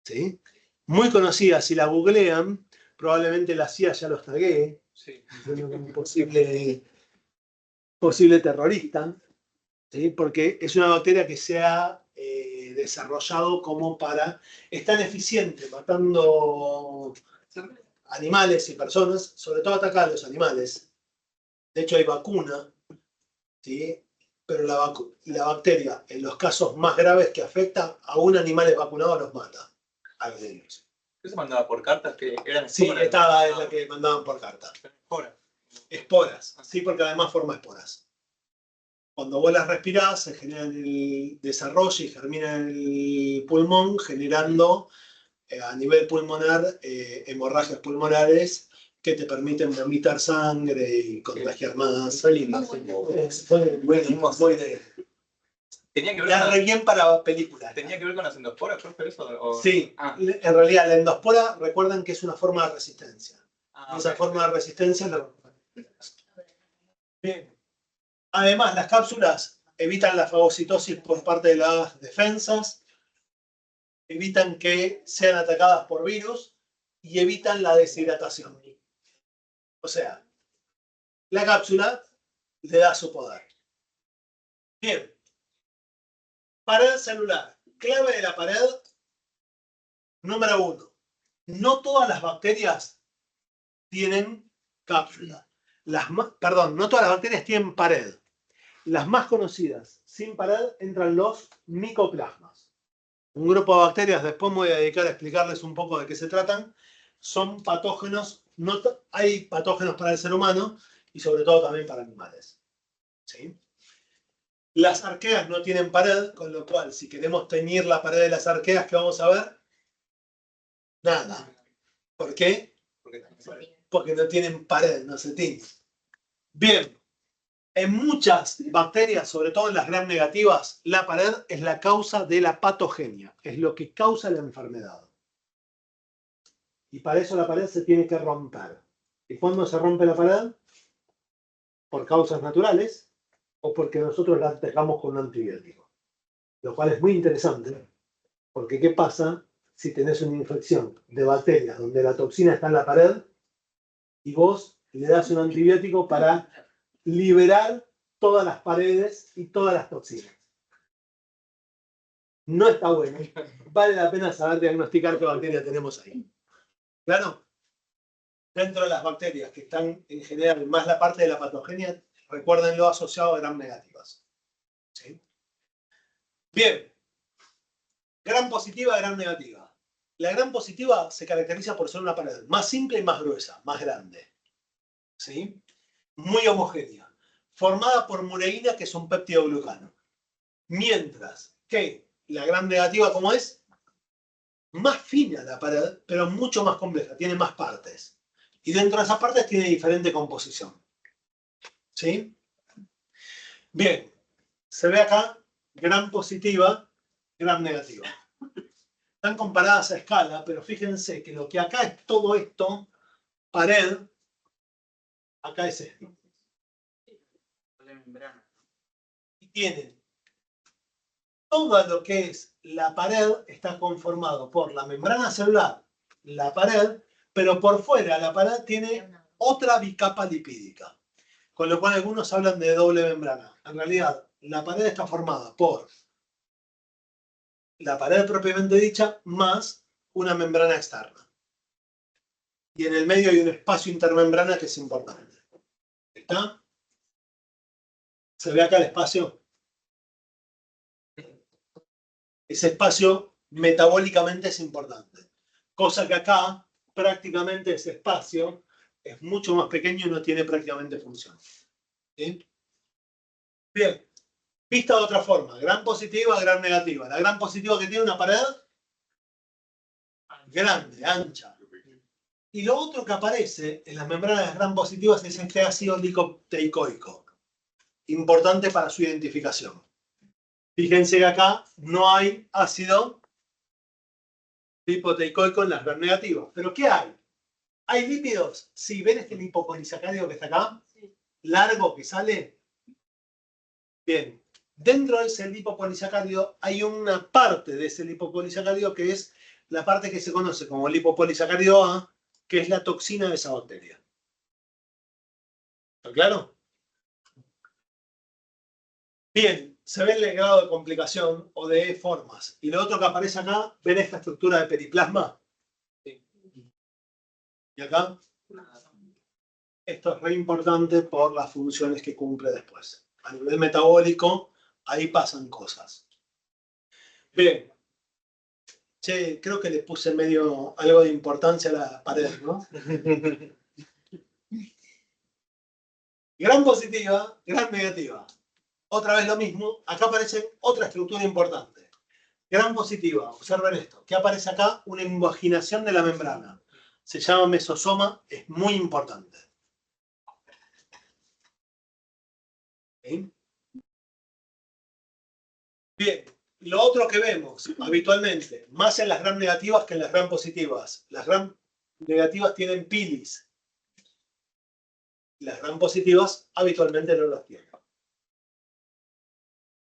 ¿Sí? Muy conocida. Si la googlean, probablemente la CIA ya los taguee. Sí. Un posible terrorista. ¿Sí? Porque es una bacteria que se ha desarrollado como para... Es tan eficiente matando animales y personas, sobre todo ataca a los animales. De hecho hay vacuna, ¿sí? Pero la bacteria, en los casos más graves que afecta, aún animales vacunados los mata a los niños. ¿Qué se mandaba por cartas que eran Sí, esporas? esta es la que mandaban por carta. Esporas. Esporas, sí, porque además forma esporas. Cuando vos las respirás, se genera el desarrollo y germina en el pulmón, generando a nivel pulmonar hemorragias pulmonares que te permiten vomitar sangre y contagiar más. Fue lindo. Muy de... Tenía que ver Era con re bien para películas. ¿Tenía que ver con las endosporas, profe, eso? O... Sí, Ah. en realidad la endospora, recuerden que es una forma de resistencia. Esa Ok. forma de resistencia lo... Bien. Además, las cápsulas evitan la fagocitosis por parte de las defensas, evitan que sean atacadas por virus y evitan la deshidratación. O sea, la cápsula le da su poder. Bien. Pared celular. Clave de la pared. Número 1. No todas las bacterias tienen cápsula. Perdón, no todas las bacterias tienen pared. Las más conocidas, sin pared, entran los micoplasmas. Un grupo de bacterias, después me voy a dedicar a explicarles un poco de qué se tratan. Son patógenos, hay patógenos para el ser humano y sobre todo también para animales. ¿Sí? Las arqueas no tienen pared, con lo cual, si queremos teñir la pared de las arqueas, ¿qué vamos a ver? Nada. ¿Por qué? Porque no tienen pared, no se tiñen. Bien. En muchas bacterias, sobre todo en las gram negativas, la pared es la causa de la patogenia, es lo que causa la enfermedad. Y para eso la pared se tiene que romper. ¿Y cuándo se rompe la pared? Por causas naturales o porque nosotros la dejamos con un antibiótico. Lo cual es muy interesante, porque ¿qué pasa si tenés una infección de bacterias donde la toxina está en la pared y vos le das un antibiótico para liberar todas las paredes y todas las toxinas? No está bueno. Vale la pena saber diagnosticar qué bacteria tenemos ahí. ¿Claro? Dentro de las bacterias que están en general más la parte de la patogenia, recuérdenlo asociado a gram negativas. ¿Sí? Bien. Gram positiva, gram negativa. La gram positiva se caracteriza por ser una pared más simple y más gruesa, más grande. ¿Sí? Muy homogénea. Formada por mureína, que es un peptidoglucano. Mientras que la gram negativa, ¿cómo es? Más fina la pared, pero mucho más compleja, tiene más partes. Y dentro de esas partes tiene diferente composición. ¿Sí? Bien, se ve acá gram positiva, gram negativa. Están comparadas a escala, pero fíjense que lo que acá es todo esto, pared, acá es esto. tienen todo lo que es la pared está conformado por la membrana celular, la pared, pero por fuera la pared tiene otra bicapa lipídica. Con lo cual algunos hablan de doble membrana. En realidad, la pared está formada por la pared propiamente dicha más una membrana externa. Y en el medio hay un espacio intermembrana que es importante. ¿Está? ¿Se ve acá el espacio? Ese espacio metabólicamente es importante. Cosa que acá prácticamente ese espacio es mucho más pequeño y no tiene prácticamente función. ¿Sí? Bien. Vista de otra forma. Gran positiva, gran negativa. La gran positiva que tiene una pared grande, ancha. Y lo otro que aparece en las membranas gran positivas es este ácido licoteicoico. Importante para su identificación. Fíjense que acá no hay ácido lipoteicoico en las gran negativas. ¿Pero qué hay? ¿Hay lípidos? Sí, ¿ven este lipopolisacárido que está acá? Sí. Largo que sale. Bien. Dentro de ese lipopolisacárido hay una parte de ese lipopolisacárido que es la parte que se conoce como lipopolisacárido A, que es la toxina de esa bacteria. ¿Está claro? Bien, se ve el grado de complicación o de formas. Y lo otro que aparece acá, ¿ven esta estructura de periplasma? Sí. ¿Y acá? Esto es re importante por las funciones que cumple después. A nivel metabólico, ahí pasan cosas. Bien. Che, creo que le puse medio algo de importancia a la pared, ¿no? Gran positiva, gran negativa. Otra vez lo mismo, acá aparece otra estructura importante. Gran positiva, observen esto. ¿Qué aparece acá? Una invaginación de la membrana. Se llama mesosoma, es muy importante. ¿Sí? Bien, lo otro que vemos habitualmente, más en las gram negativas que en las gram positivas. Las gram negativas tienen pilis. Las gram positivas habitualmente no las tienen.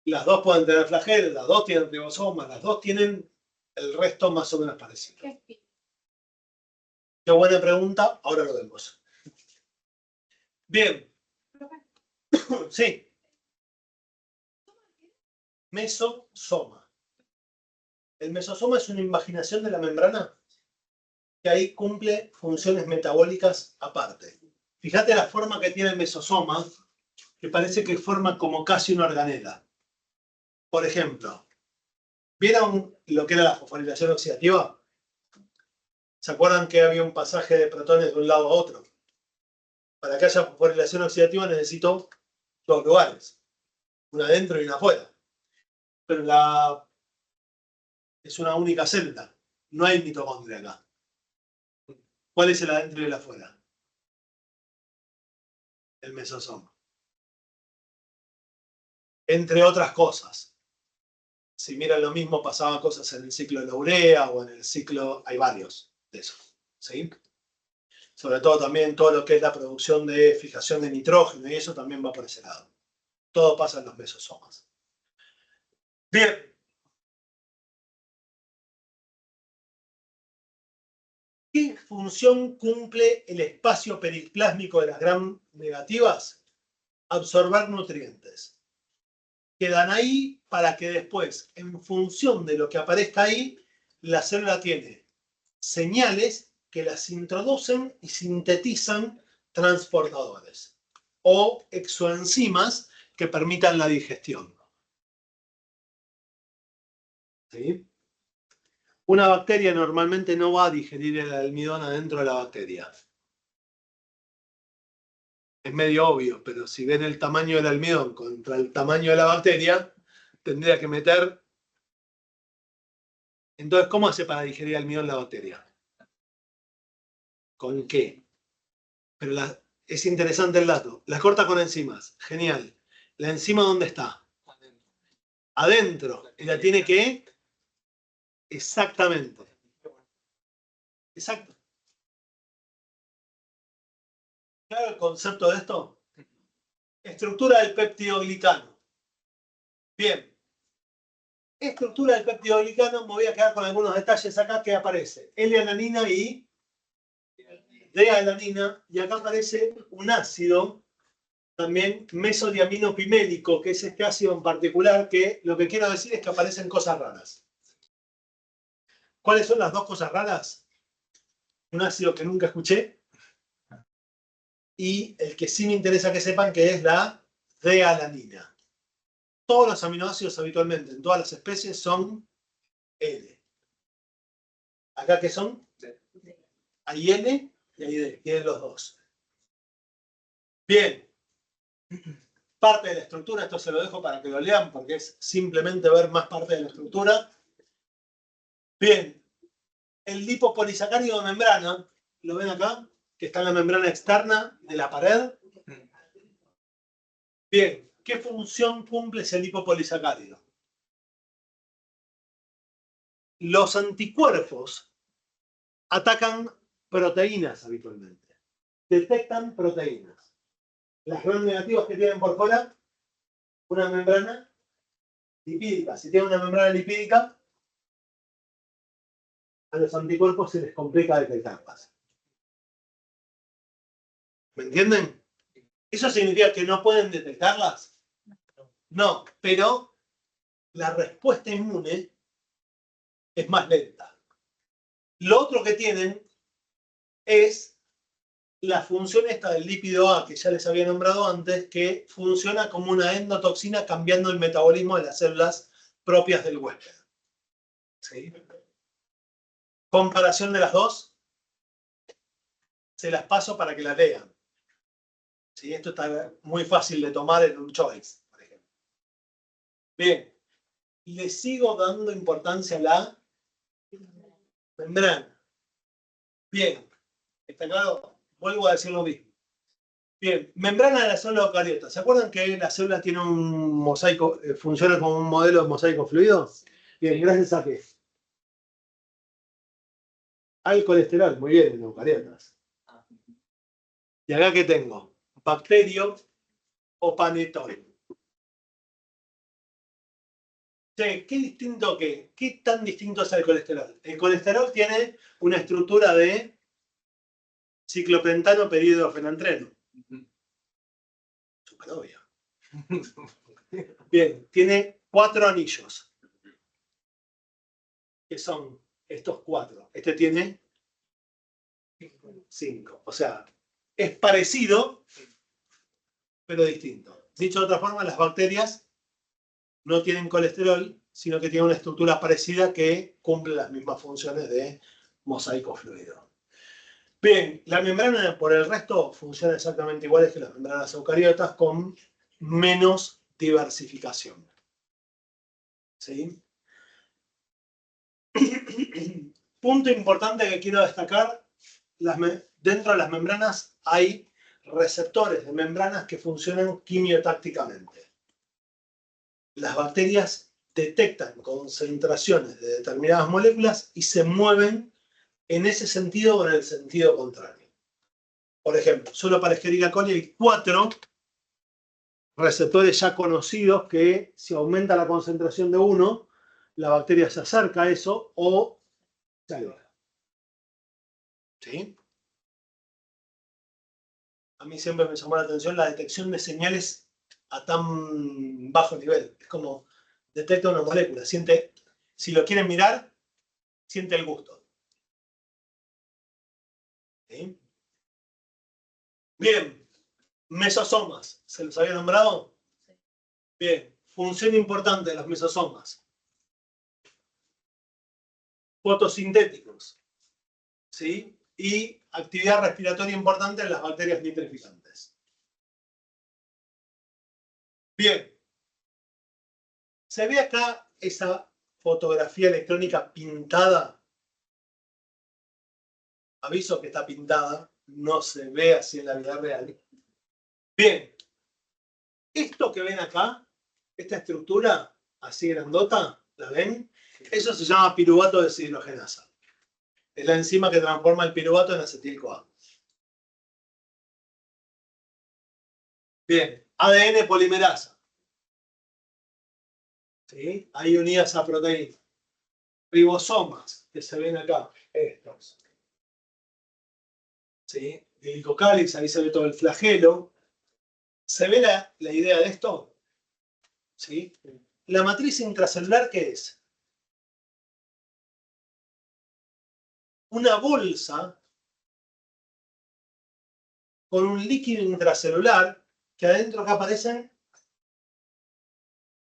Las dos pueden tener flagelos, las dos tienen ribosomas, las dos tienen el resto más o menos parecido. Qué buena pregunta, ahora lo vemos. Bien. Sí. Mesosoma. El mesosoma es una invaginación de la membrana que ahí cumple funciones metabólicas aparte. Fíjate la forma que tiene el mesosoma, que parece que forma como casi una organela. Por ejemplo, ¿vieron lo que era la fosforilación oxidativa? ¿Se acuerdan que había un pasaje de protones de un lado a otro? Para que haya fosforilación oxidativa necesito dos lugares, una adentro y una afuera. Pero es una única célula, no hay mitocondria acá. ¿Cuál es el adentro y el afuera? El mesosoma. Entre otras cosas. Si miran lo mismo, pasaban cosas en el ciclo de la urea o en el ciclo, hay varios de esos. ¿Sí? Sobre todo también todo lo que es la producción de fijación de nitrógeno y eso también va por ese lado. Todo pasa en los mesosomas. Bien. ¿Qué función cumple el espacio periplásmico de las gram negativas? Absorber nutrientes. Quedan ahí para que después, en función de lo que aparezca ahí, la célula tiene señales que las introducen y sintetizan transportadores o exoenzimas que permitan la digestión. ¿Sí? Una bacteria normalmente no va a digerir el almidón adentro de la bacteria. Es medio obvio, pero si ven el tamaño del almidón contra el tamaño de la bacteria, tendría que meter... Entonces, ¿cómo hace para digerir el almidón la bacteria? ¿Con qué? Pero es interesante el dato. La corta con enzimas. Genial. ¿La enzima dónde está? Adentro. Y la tiene que... Exactamente. Exacto. ¿Claro el concepto de esto? Estructura del peptidoglicano. Bien. Estructura del peptidoglicano, me voy a quedar con algunos detalles acá que aparece. L-alanina y D-alanina, y acá aparece un ácido, también mesodiaminopimélico, que es este ácido en particular, que lo que quiero decir es que aparecen cosas raras. ¿Cuáles son las dos cosas raras? Un ácido que nunca escuché, y el que sí me interesa que sepan que es la D-alanina. Todos los aminoácidos habitualmente en todas las especies son L. ¿Acá qué son? Hay L y hay D. Tienen los dos. Bien. Parte de la estructura, esto se lo dejo para que lo lean porque es simplemente ver más parte de la estructura. Bien. El lipopolisacárido de membrana, ¿lo ven acá? Que está en la membrana externa de la pared. Bien. ¿Qué función cumple ese lipopolisacárido? Los anticuerpos atacan proteínas habitualmente. Detectan proteínas. Las gram negativas que tienen por fuera, una membrana lipídica. Si tienen una membrana lipídica, a los anticuerpos se les complica detectarlas. ¿Me entienden? ¿Eso significa que no pueden detectarlas? No, pero la respuesta inmune es más lenta. Lo otro que tienen es la función esta del lípido A, que ya les había nombrado antes, que funciona como una endotoxina cambiando el metabolismo de las células propias del huésped. ¿Sí? Comparación de las dos. Se las paso para que las lean. ¿Sí? Esto está muy fácil de tomar en un choice, por ejemplo. Bien. Le sigo dando importancia a la membrana. Bien. ¿Está claro? Vuelvo a decir lo mismo. Bien. Membrana de la célula eucariota. ¿Se acuerdan que la célula tiene un mosaico, funciona como un modelo de mosaico fluido? Bien, gracias a qué. Al colesterol. Muy bien, en eucariotas. ¿Y acá qué tengo? Bacterio o panetol. ¿Qué distinto qué? ¿Qué tan distinto es el colesterol? El colesterol tiene una estructura de ciclopentano peridofenantreno. Súper obvio. Bien, tiene 4 anillos. Que son estos 4. Este tiene 5. O sea, es parecido, pero distinto. Dicho de otra forma, las bacterias no tienen colesterol, sino que tienen una estructura parecida que cumple las mismas funciones de mosaico fluido. Bien, la membrana por el resto funciona exactamente igual que las membranas eucariotas con menos diversificación. ¿Sí? Punto importante que quiero destacar, dentro de las membranas hay receptores de membranas que funcionan quimiotácticamente. Las bacterias detectan concentraciones de determinadas moléculas y se mueven en ese sentido o en el sentido contrario. Por ejemplo, solo para Escherichia coli hay 4 receptores ya conocidos que si aumenta la concentración de uno, la bacteria se acerca a eso o se aleja. ¿Sí? A mí siempre me llamó la atención la detección de señales a tan bajo nivel. Es como detecta una molécula, siente, si lo quieren mirar, siente el gusto. ¿Sí? Bien, mesosomas, ¿se los había nombrado? Bien, función importante de los mesosomas. Fotosintéticos, ¿sí? Y actividad respiratoria importante en las bacterias nitrificantes. Bien, ¿se ve acá esa fotografía electrónica pintada? Aviso que está pintada, no se ve así en la vida real. Bien, esto que ven acá, esta estructura así grandota, ¿la ven? Eso se llama piruvato de deshidrogenasa. Es la enzima que transforma el piruvato en acetil-CoA. Bien, ADN polimerasa. ¿Sí? Ahí unidas a proteínas. Ribosomas, que se ven acá, estos. ¿Sí? Glicocálix, ahí se ve todo el flagelo. ¿Se ve la idea de esto? ¿Sí? La matriz intracelular, ¿qué es? Una bolsa con un líquido intracelular que adentro acá aparecen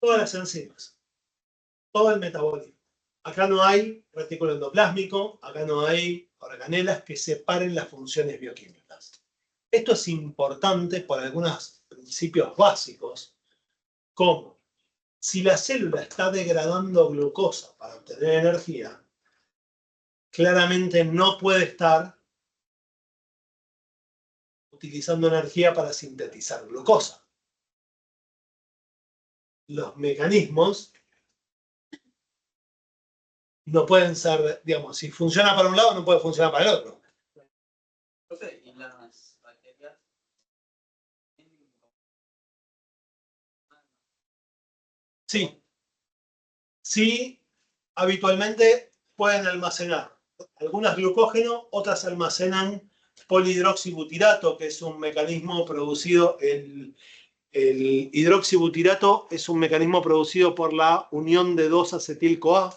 todas las enzimas, todo el metabolismo. Acá no hay retículo endoplásmico, acá no hay organelas que separen las funciones bioquímicas. Esto es importante por algunos principios básicos, como si la célula está degradando glucosa para obtener energía, claramente no puede estar utilizando energía para sintetizar glucosa. Los mecanismos no pueden ser, digamos, si funciona para un lado, no puede funcionar para el otro. ¿Y las bacterias? Sí. Sí, habitualmente pueden almacenar algunas glucógeno, otras almacenan polihidroxibutirato, que es un mecanismo producido, el hidroxibutirato es un mecanismo producido por la unión de dos acetil-CoA.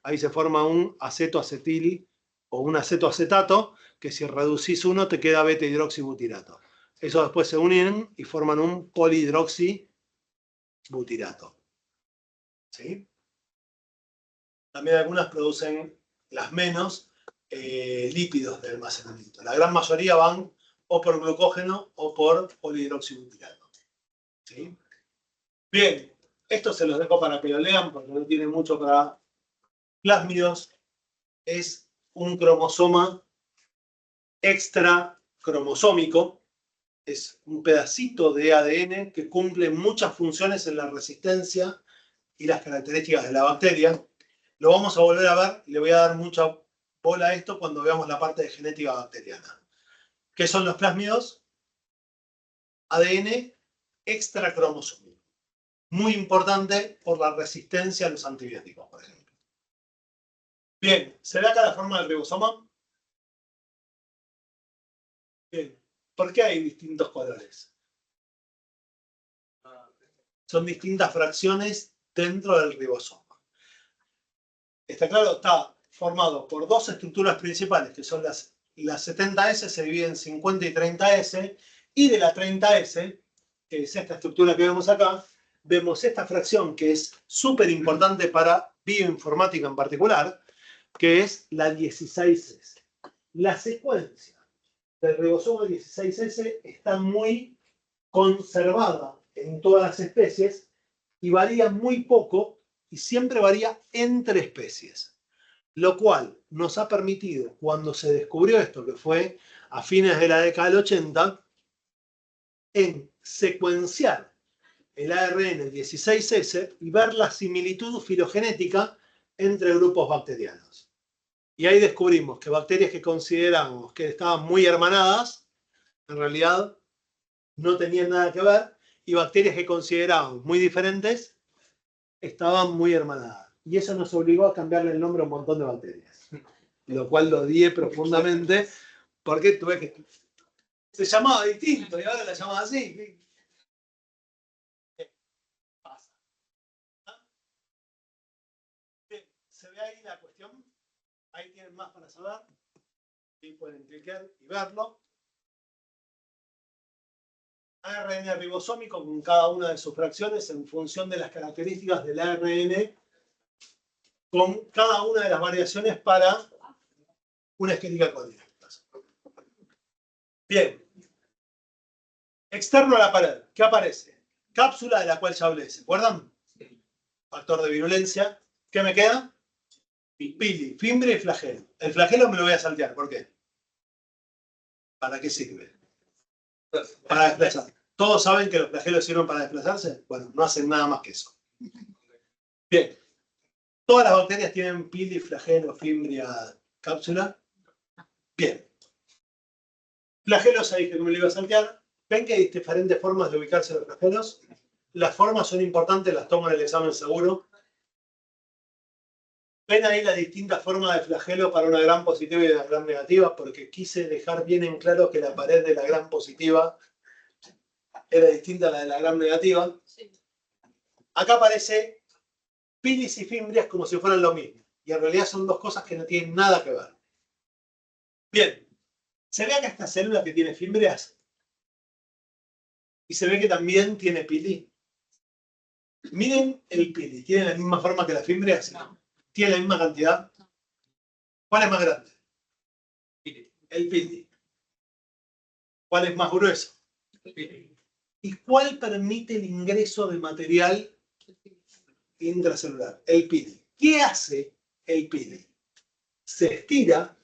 Ahí se forma un acetoacetil o un acetoacetato, que si reducís uno te queda beta-hidroxibutirato. Eso después se unen y forman un polihidroxibutirato. ¿Sí? También algunas producen, las menos, lípidos de almacenamiento. La gran mayoría van o por glucógeno o por polihidroxibutirato. ¿Sí? Bien, esto se los dejo para que lo lean porque no tiene mucho para plásmidos. Es un cromosoma extra cromosómico. Es un pedacito de ADN que cumple muchas funciones en la resistencia y las características de la bacteria. Lo vamos a volver a ver y le voy a dar mucha bola a esto cuando veamos la parte de genética bacteriana. ¿Qué son los plásmidos? ADN extracromosómico. Muy importante por la resistencia a los antibióticos, por ejemplo. Bien, ¿se ve acá la forma del ribosoma? Bien, ¿por qué hay distintos colores? Son distintas fracciones dentro del ribosoma. Está claro, está formado por dos estructuras principales, que son las 70S, se dividen en 50 y 30S, y de la 30S, que es esta estructura que vemos acá, vemos esta fracción que es súper importante para bioinformática en particular, que es la 16S. La secuencia del ribosoma 16S está muy conservada en todas las especies y varía muy poco y siempre varía entre especies. Lo cual nos ha permitido, cuando se descubrió esto, que fue a fines de la década del 80, en secuenciar el ARN 16S y ver la similitud filogenética entre grupos bacterianos. Y ahí descubrimos que bacterias que consideramos que estaban muy hermanadas, en realidad no tenían nada que ver, y bacterias que considerábamos muy diferentes, estaban muy hermanadas. Y eso nos obligó a cambiarle el nombre a un montón de bacterias. Lo cual lo odié profundamente, porque tuve que... Se llamaba distinto y ahora la llamaba así. ¿Qué pasa? Bien, ¿se ve ahí la cuestión? Ahí tienen más para saber. Ahí pueden clicar y verlo. ARN ribosómico con cada una de sus fracciones en función de las características del ARN, con cada una de las variaciones para una esquelética códica. Bien. Externo a la pared, ¿qué aparece? Cápsula de la cual ya hablé, ¿se acuerdan? Factor de virulencia. ¿Qué me queda? Pili, fimbre y flagelo. El flagelo me lo voy a saltear, ¿por qué? ¿Para qué sirve? Para desplazar. ¿Todos saben que los flagelos sirven para desplazarse? Bueno, no hacen nada más que eso. Bien. ¿Todas las bacterias tienen pili, flagelo, fimbria, cápsula? Bien. Flagelos, ya dije que me lo iba a saltear. ¿Ven que hay diferentes formas de ubicarse los flagelos? Las formas son importantes, las tomo en el examen seguro. ¿Ven ahí la distinta forma de flagelo para una gram positiva y una gram negativa? Porque quise dejar bien en claro que la pared de la gram positiva era distinta a la de la gram negativa. Sí. Acá aparece pilis y fimbrias como si fueran lo mismo. Y en realidad son dos cosas que no tienen nada que ver. Bien, se ve acá esta célula que tiene fimbrias. Y se ve que también tiene pili. Miren el pili. ¿Tiene la misma forma que las fimbrias? No. ¿Tiene la misma cantidad? ¿Cuál es más grande? Pili. El pili. ¿Cuál es más grueso? Pili. ¿Y cuál permite el ingreso de material intracelular? El pili. ¿Qué hace el pili? Se estira,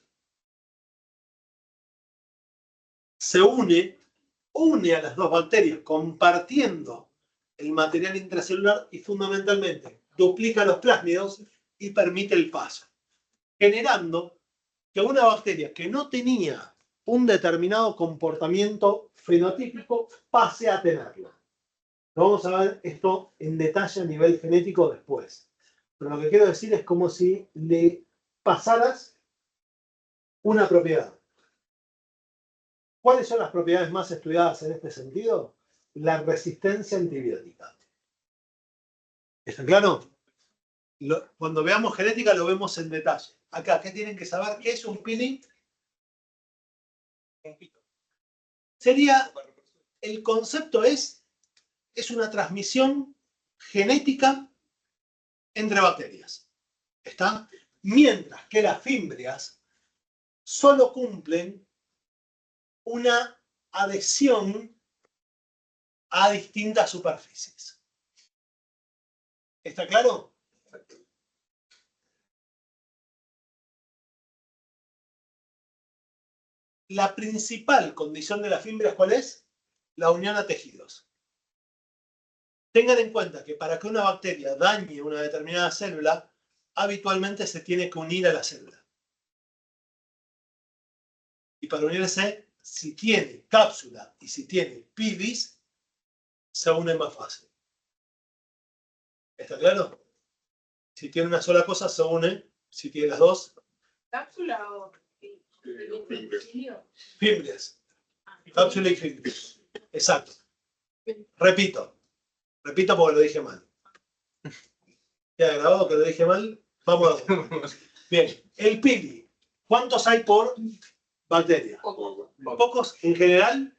se une a las dos bacterias compartiendo el material intracelular y fundamentalmente duplica los plásmidos y permite el paso, generando que una bacteria que no tenía un determinado comportamiento fenotípico pase a tenerlo. Vamos a ver esto en detalle a nivel genético después. Pero lo que quiero decir es como si le pasaras una propiedad. ¿Cuáles son las propiedades más estudiadas en este sentido? La resistencia antibiótica. ¿Está claro? Cuando veamos genética lo vemos en detalle. Acá, ¿qué tienen que saber? ¿Qué es un pili? Sería, el concepto es una transmisión genética entre bacterias. ¿Está? Mientras que las fimbrias solo cumplen una adhesión a distintas superficies. ¿Está claro? La principal condición de las fimbrias, ¿cuál es? La unión a tejidos. Tengan en cuenta que para que una bacteria dañe una determinada célula, habitualmente se tiene que unir a la célula. Y para unirse, si tiene cápsula y si tiene pilis, se une más fácil. ¿Está claro? Si tiene una sola cosa, se une. Si tiene las dos, ¿Cápsula o fimbrias. Cápsula y fimbrias. Exacto. Repito porque lo dije mal. ¿Queda grabado que lo dije mal? Vamos a ver. Bien, el pili. ¿Cuántos hay por bacteria? Pocos, en general,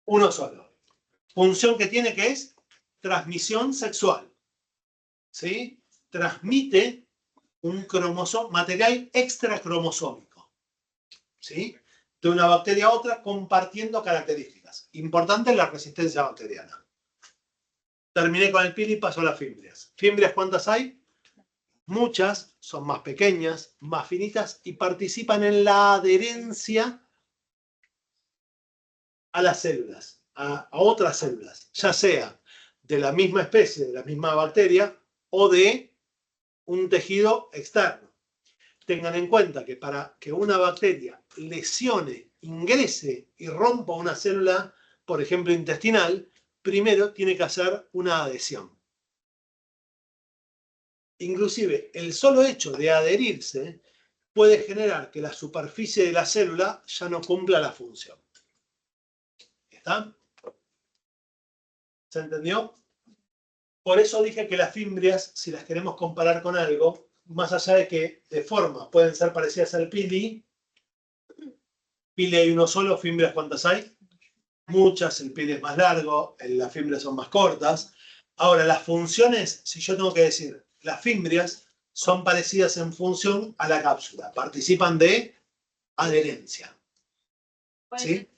uno solo. Función que tiene que es transmisión sexual. ¿Sí? Transmite un material extracromosómico. ¿Sí? De una bacteria a otra compartiendo características. Importante la resistencia bacteriana. Terminé con el pili y paso a las fimbrias. ¿Fimbrias cuántas hay? Muchas, son más pequeñas, más finitas y participan en la adherencia a las células, a otras células, ya sea de la misma especie, de la misma bacteria o de un tejido externo. Tengan en cuenta que para que una bacteria lesione, ingrese y rompa una célula, por ejemplo intestinal, primero tiene que hacer una adhesión. Inclusive, el solo hecho de adherirse puede generar que la superficie de la célula ya no cumpla la función. ¿Está? ¿Se entendió? Por eso dije que las fimbrias, si las queremos comparar con algo, más allá de que de forma pueden ser parecidas al pili hay uno solo, fimbrias ¿cuántas hay? Muchas, el pili es más largo, las fimbrias son más cortas. Ahora, las funciones, si yo tengo que decir, las fimbrias son parecidas en función a la cápsula, participan de adherencia. ¿Sí?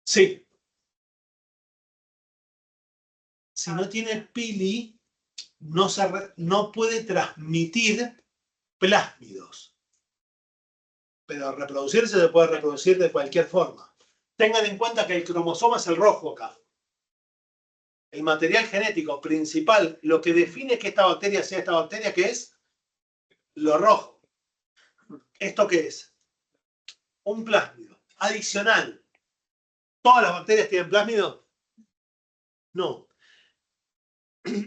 Sí. Si no tiene pili, no puede transmitir plásmidos. Pero reproducirse se puede reproducir de cualquier forma. Tengan en cuenta que el cromosoma es el rojo acá. El material genético principal, lo que define que esta bacteria sea esta bacteria, ¿qué es? Lo rojo. ¿Esto qué es? Un plásmido adicional. ¿Todas las bacterias tienen plásmido? No.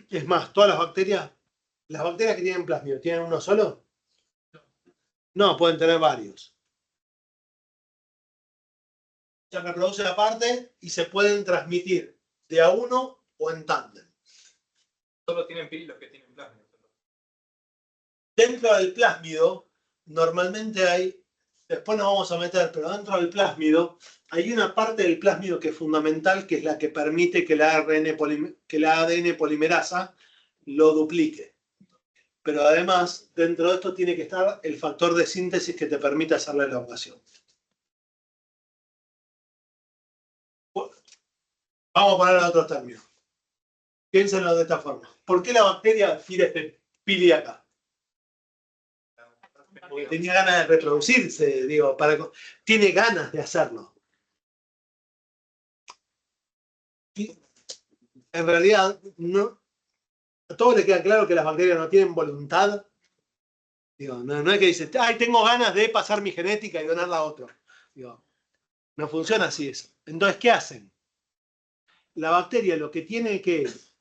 Es más, todas las bacterias ¿Las bacterias que tienen plásmido tienen uno solo? No, pueden tener varios. Se reproducen aparte y se pueden transmitir de a uno o en tándem. Solo tienen pili los que tienen plasma. Dentro del plásmido, normalmente hay, después nos vamos a meter, pero dentro del plásmido hay una parte del plásmido que es fundamental, que es la que permite que la ADN polimerasa lo duplique. Pero además, dentro de esto tiene que estar el factor de síntesis que te permite hacer la elongación. Vamos a poner en otros términos. Piénsenlo de esta forma. ¿Por qué la bacteria quiere este pili acá? Porque tenía ganas de reproducirse, digo, tiene ganas de hacerlo. Y en realidad, no, a todos les queda claro que las bacterias no tienen voluntad. Digo, no es que dicen, ay, tengo ganas de pasar mi genética y donarla a otro. Digo, no funciona así eso. Entonces, ¿qué hacen? La bacteria lo que tiene que es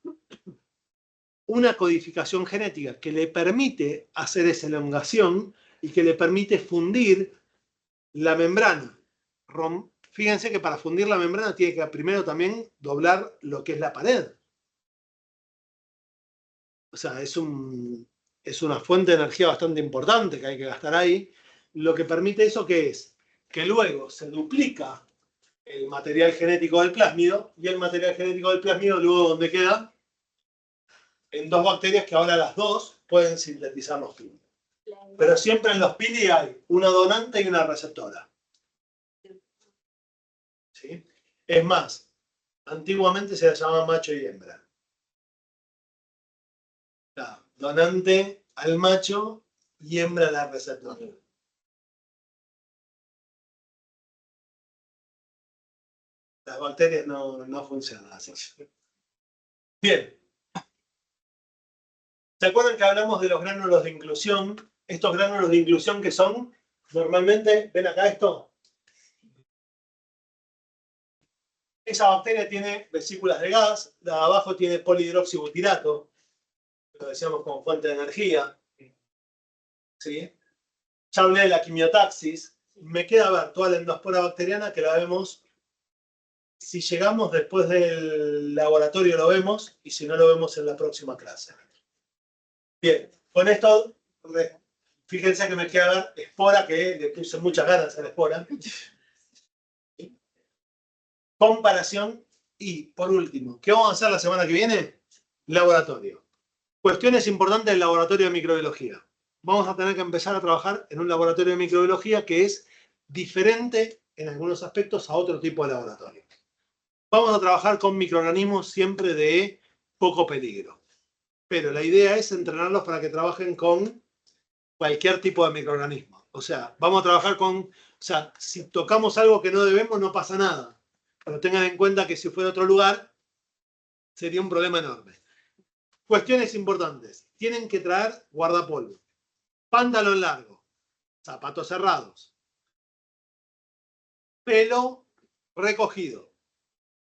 una codificación genética que le permite hacer esa elongación y que le permite fundir la membrana. Fíjense que para fundir la membrana tiene que primero también doblar lo que es la pared. O sea, es una fuente de energía bastante importante que hay que gastar ahí. Lo que permite eso, ¿qué es? Que luego se duplica el material genético del plásmido y el material genético del plásmido luego ¿dónde queda? En dos bacterias que ahora las dos pueden sintetizar los pili. Pero siempre en los pili hay una donante y una receptora. ¿Sí? Es más, antiguamente se las llamaba macho y hembra. Donante al macho y hembra a la receptora. Las bacterias no funcionan así. Bien. ¿Se acuerdan que hablamos de los gránulos de inclusión? Estos gránulos de inclusión que son, normalmente, ven acá esto. Esa bacteria tiene vesículas de gas, la de abajo tiene polihidroxibutirato, lo decíamos como fuente de energía. ¿Sí? Ya hablé de la quimiotaxis. Me queda ver toda la endospora bacteriana que la vemos. Si llegamos después del laboratorio lo vemos y si no lo vemos en la próxima clase. Bien, con esto, fíjense que me queda ver espora, que le puse muchas ganas a la espora. Comparación y, por último, ¿qué vamos a hacer la semana que viene? Laboratorio. Cuestiones importantes del laboratorio de microbiología. Vamos a tener que empezar a trabajar en un laboratorio de microbiología que es diferente en algunos aspectos a otro tipo de laboratorio. Vamos a trabajar con microorganismos siempre de poco peligro. Pero la idea es entrenarlos para que trabajen con cualquier tipo de microorganismo. O sea, vamos a trabajar con... O sea, si tocamos algo que no debemos, no pasa nada. Pero tengan en cuenta que si fuera otro lugar, sería un problema enorme. Cuestiones importantes. Tienen que traer guardapolvo, pantalón largo, zapatos cerrados, pelo recogido.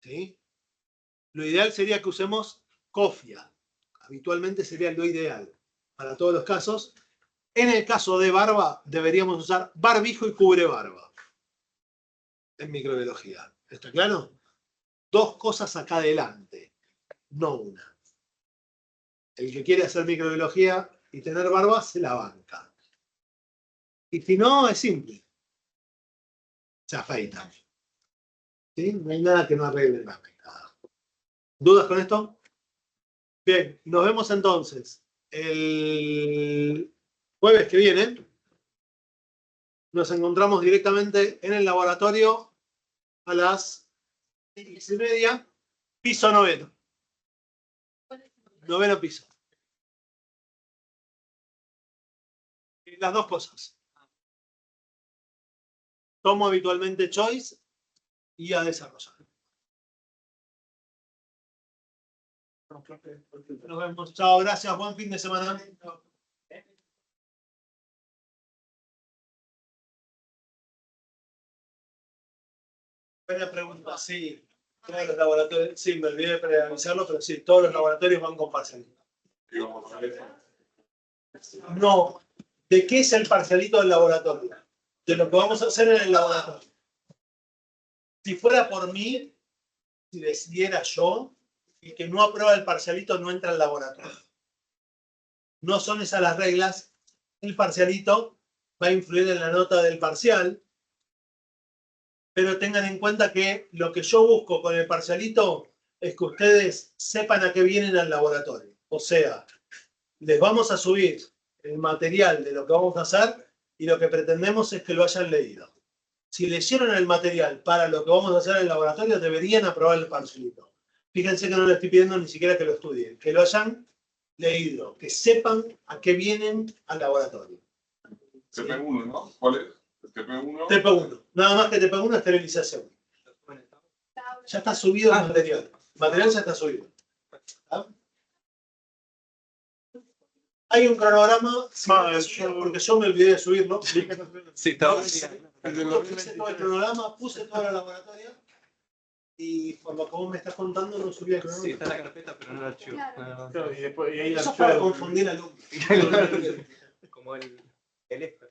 ¿Sí? Lo ideal sería que usemos cofia. Habitualmente sería lo ideal para todos los casos. En el caso de barba, deberíamos usar barbijo y cubre barba en microbiología. ¿Está claro? Dos cosas acá adelante, no una. El que quiere hacer microbiología y tener barba, se la banca. Y si no, es simple. Se afeita. ¿Sí? No hay nada que no arregle la afeitada. ¿Dudas con esto? Bien, nos vemos entonces el jueves que viene. Nos encontramos directamente en el laboratorio a las 10:30, piso 9. 9º piso. Las dos cosas. Tomo habitualmente Choice y a desarrollar. Nos vemos. Chao, gracias. Buen fin de semana. Buena pregunta, sí. Todos los laboratorios, sí, me olvidé de avisarlo, pero sí, todos los laboratorios van con parcialidad. Y vamos a ver. No. ¿De qué es el parcialito del laboratorio? De lo que vamos a hacer en el laboratorio. Si fuera por mí, si decidiera yo, el que no aprueba el parcialito no entra al laboratorio. No son esas las reglas. El parcialito va a influir en la nota del parcial, pero tengan en cuenta que lo que yo busco con el parcialito es que ustedes sepan a qué vienen al laboratorio. O sea, les vamos a subir el material de lo que vamos a hacer y lo que pretendemos es que lo hayan leído. Si leyeron el material para lo que vamos a hacer en el laboratorio, deberían aprobar el parcialito. Fíjense que no les estoy pidiendo ni siquiera que lo estudien, que lo hayan leído, que sepan a qué vienen al laboratorio. TP1, ¿no? ¿Cuál es? El TP1. TP1. Nada más que TP1 esterilización. Ya está subido el material. El material ya está subido. ¿Ah? Hay un cronograma, porque yo me olvidé de subirlo. Sí, está Puse todo el cronograma, puse toda la laboratoria y por lo que vos me estás contando no subí el cronograma. Sí, está en la carpeta, pero no el archivo. Claro, y ahí Eso es para confundir al alumno. Como el ESPER.